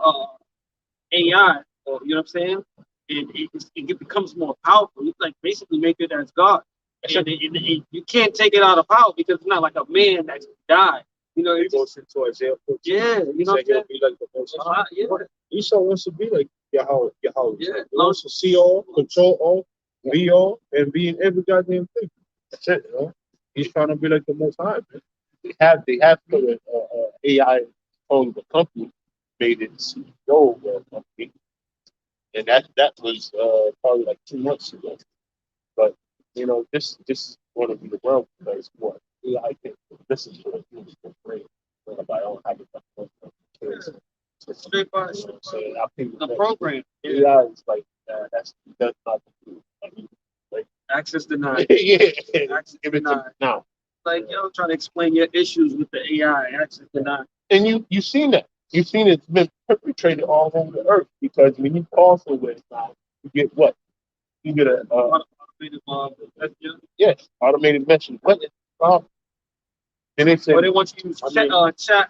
AI, or you know what I'm saying, and it becomes more powerful. It's like basically make it as God. And you can't take it out of power because it's not like a man that's died. You know, He it's goes into Isaiah 14. yeah, you know what I'm He'll saying? be like the most high. Yeah. Esau wants to be like Yahweh. Yeah. He wants to see all, control all, be all, and be in every goddamn thing. That's it, you know? He's trying to be like the most high, man. They have put an AI on the company, made it CEO of the company, and that was probably like 2 months ago. But this is going to be the world because what AI can listen to it for free. By all having Straight by so I think the that program. AI is like that's not the truth. I mean, like, Access denied. yeah, Access give it to me denied. now. Like, yo, trying to explain your issues with the AI. Access denied. And you've seen that. You've seen it's been perpetrated all over the earth because when you call somewhere now, you get what? You get a Automated messaging. yes, automated message. What is the problem? And they said Or they want you to chat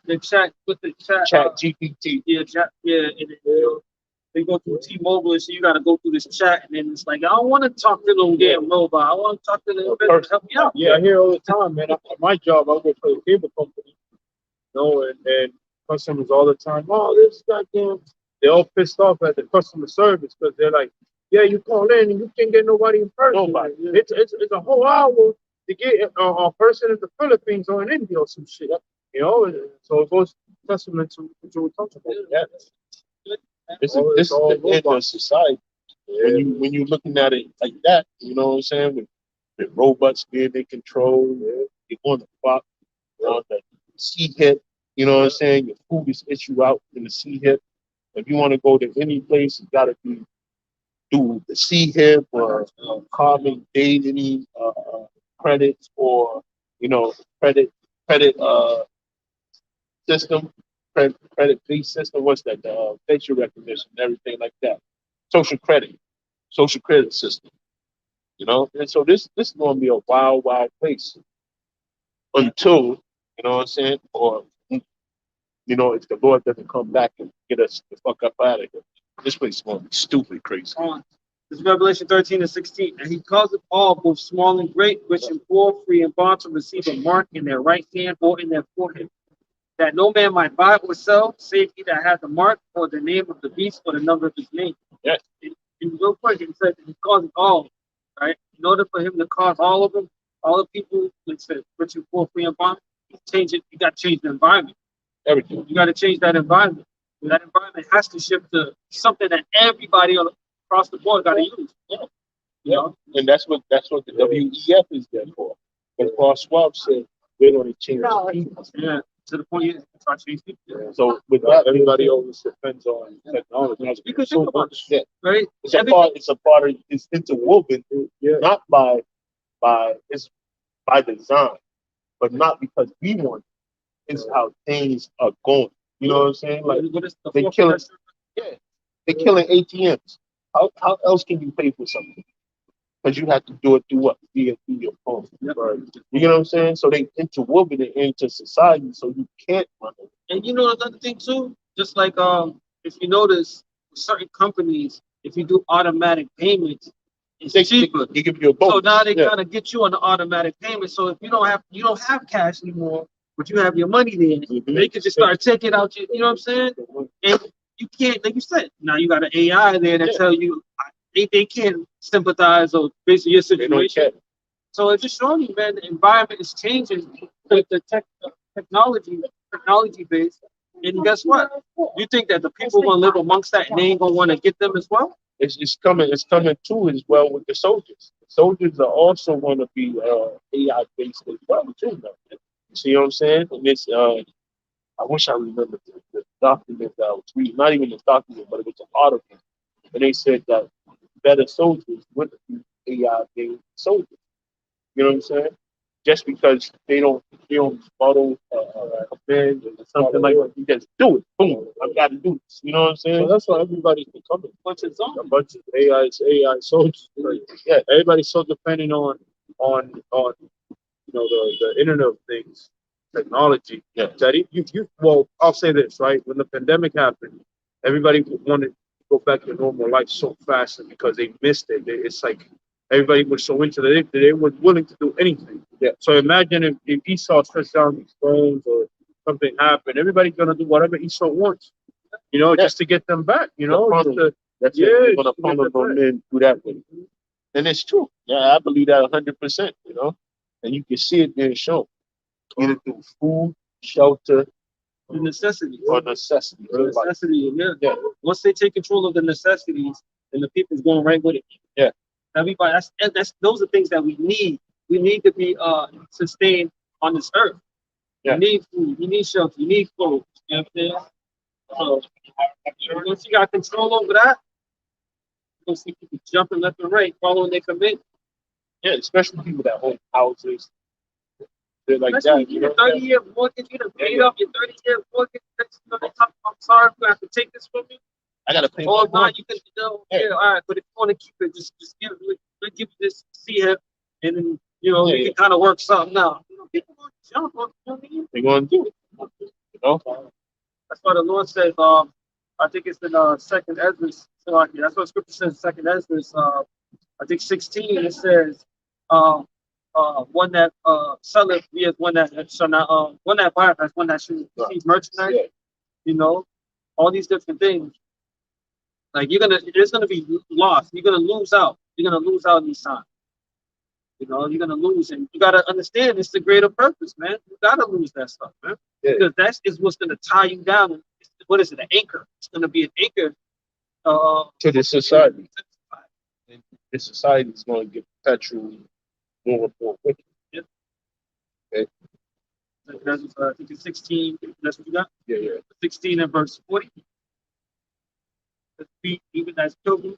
with the chat. Chat GPT. Yeah, chat. Yeah, and then, they go through T-Mobile, so you got to go through this chat, and then it's like, I don't want to talk to no damn robot. I want to talk to the person to help me out. Yeah, I hear all the time, man. At my job, I work for a cable company, you know, and customers all the time, oh, this goddamn, they're all pissed off at the customer service because they're like, yeah, you call in and you can't get nobody in person. Nobody. It's a whole hour to get a person in the Philippines or in India or some shit. You know, so it goes testament to what you were talking about. Yeah. This All- is it's all the end of robots. society. When you're looking at it like that, you know what I'm saying? With robots being in control, you're on the clock, you're on the C hip, you know what I'm saying? Your food is issued out in the C hip. If you want to go to any place, you gotta be do the C hip or carbon dating credits or credit system, credit based system. What's that? Facial recognition, everything like that. Social credit system. You know, and so this is going to be a wild, wild place until you know what I'm saying, or if the Lord doesn't come back and get us the fuck up out of here. This place is going to be stupid crazy. This is Revelation 13:16. And he causeth all, both small and great, rich and poor, free and bond, to receive a mark in their right hand or in their forehead, that no man might buy or sell, save he that hath the mark, or the name of the beast, or the number of his name. Yeah. And real quick, it says that he causeth all, right? In order for him to cause all of them, all the people, like I said, rich and poor, free and bond, change it. You got to change the environment. Everything. You got to change that environment. That environment has to shift to something that everybody across the board got to use. You know? And that's what the WEF is there for. But Paul Schwab said we're going to change the people. Yeah. To the point, try to change people. So with But that, everybody always depends on technology. Because so think about much that right? it's a part of it's interwoven, Yeah. not by it's by design, but not because we want it. is how things are going. You know what I'm saying? Like What is the they fourth killing, question? yeah, they're killing ATMs. How else can you pay for something? Because you have to do it through what? Through your phone. Yep. Right. You know what I'm saying? So they interwoven it into society, so you can't run it. And you know another thing too, just like if you notice certain companies, if you do automatic payments, it's cheaper. They give you a bonus. So now they Yeah. kind of get you on the automatic payment. So if you don't have cash anymore, but you have your money there, Mhm. they could just start taking out you know what I'm saying? And you can't, like you said, now you got an AI there that Yeah. tell you they can't sympathize or based on your They don't situation. care. So it's just showing you, man, the environment is changing with the technology base. And guess what? You think that the people gonna live amongst that and they ain't gonna want to get them as well? It's coming too as well with the soldiers. The soldiers are also going to be AI based as well too. Man. You see what I'm saying? And it's I wish I remembered the document that I was reading. Not even the document, but it was an article, and they said that better soldiers would be AI based soldiers. You know what I'm saying? Just because they don't follow command or something like that, you just do it. Boom! I've got to do this. You know what I'm So saying? that's why everybody's becoming Bunch of a zombies. bunch of AI soldiers. Right? Yeah, everybody's so dependent on the Internet of Things, technology. Yeah. That well, I'll say this, right? When the pandemic happened, everybody wanted to go back to normal life so fast and because they missed it. It's like everybody was so into it, they were willing to do anything. Yeah. So imagine if Esau shuts down these phones or something happened, everybody's gonna do whatever Esau wants, Yeah. just to get them back, funnel. just to, That's yeah, it. They're gonna just to get funnel them them back. in through that way. And it's true. Yeah, I believe that 100%. And you can see it being shown either through food, shelter, The necessities. or necessity. The Like, necessity, yeah. yeah, Once they take control of the necessities, then the people's going right with it. Yeah. Everybody, that's those are things that we need. We need to be sustained on this earth. Yeah. You need food, you need shelter, you need clothes. You know what I'm saying? So once you got control over that, you'll see people jumping left and right, following their command. yeah, especially people that own houses. They're like Especially that. if you're 30-year mortgage, you done paid up your 30-year mortgage. They talk, I'm sorry, I'm gonna have to take this from you. I gotta pay Or my not, mortgage. you can, Yeah. all right, but if you want to keep it, just give it, we'll give you this CHIP, and then, Yeah, we yeah. can kind of work something out. People going to jump on, you know what I mean? They're gonna do it. That's why the Lord says, I think it's in second Ezra, that's what scripture says, second Ezra, I think 16, it says, one that selleth is one that shall not, one that buyeth as one that should receive merchandise, Yeah. All these different things. Like there's gonna be loss. You're gonna lose out. You're gonna lose out in these times. You're gonna lose, and you gotta understand it's the greater purpose, man. You gotta lose that stuff, man, Yeah. because that is what's gonna tie you down. What is it? An anchor. It's gonna be an anchor. To the society. And the society is going to get perpetually more and more wicked. Yep. Okay. That's, I think it's 16. That's what you got. Yeah, yeah. 16 and verse 40. Be even as pilgrims.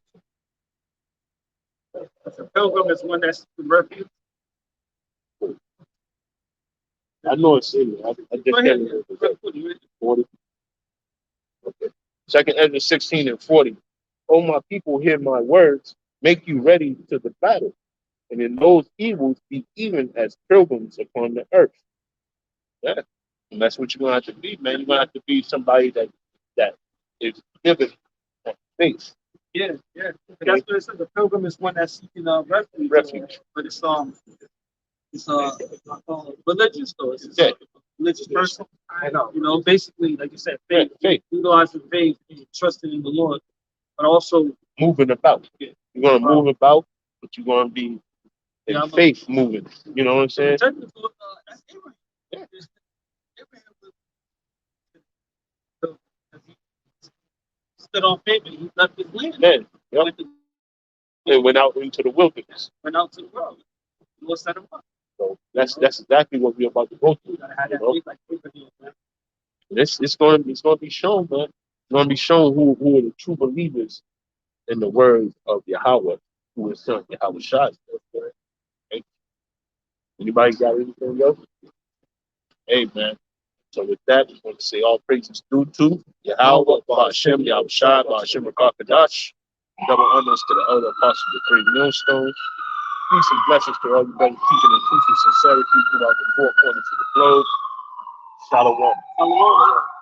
A pilgrim is one that's the refuge. I know it's in there. I just Go ahead. can't remember. 40. Okay. Second Ezra 16 and 40. Oh, my people, hear my words. Make you ready to the battle. And in those evils, be even as pilgrims upon the earth. Yeah. And that's what you're going to have to be, man. You're going to have to be somebody that is given that faith. Yeah. That's what it says. The pilgrim is one that's seeking refuge. Refuge. But it's religious though. It's Yeah. a religious person. I know. Basically, like you said, faith. Faith. Utilizing faith and trusting in the Lord, but also Moving about. You're going to move about, but you're going to be in faith moving. You know what I'm saying? technically, that's Abraham. Yeah. Abraham stood on faith and he left his land. Yeah. Yep. And went out into the wilderness. Went out to the world. The Lord set him up. So that's exactly what we're about to go through. You gotta have that You know? faith like Abraham, man. It's going to be shown, man. It's going to be shown who are the true believers in the word of Yahweh, who is son Yahweh Shai. Okay. Anybody got anything else? Hey, man. So with that, we want to say all praises due to Yahweh, Ba'ashem, Yahushua, Ba'ashem, Rakakadash. Double honors to the elder apostle of the Great Millstone. Peace and blessings to all you brothers teaching in truth and sincerity throughout the four corners of the globe. Shalom. Shalom.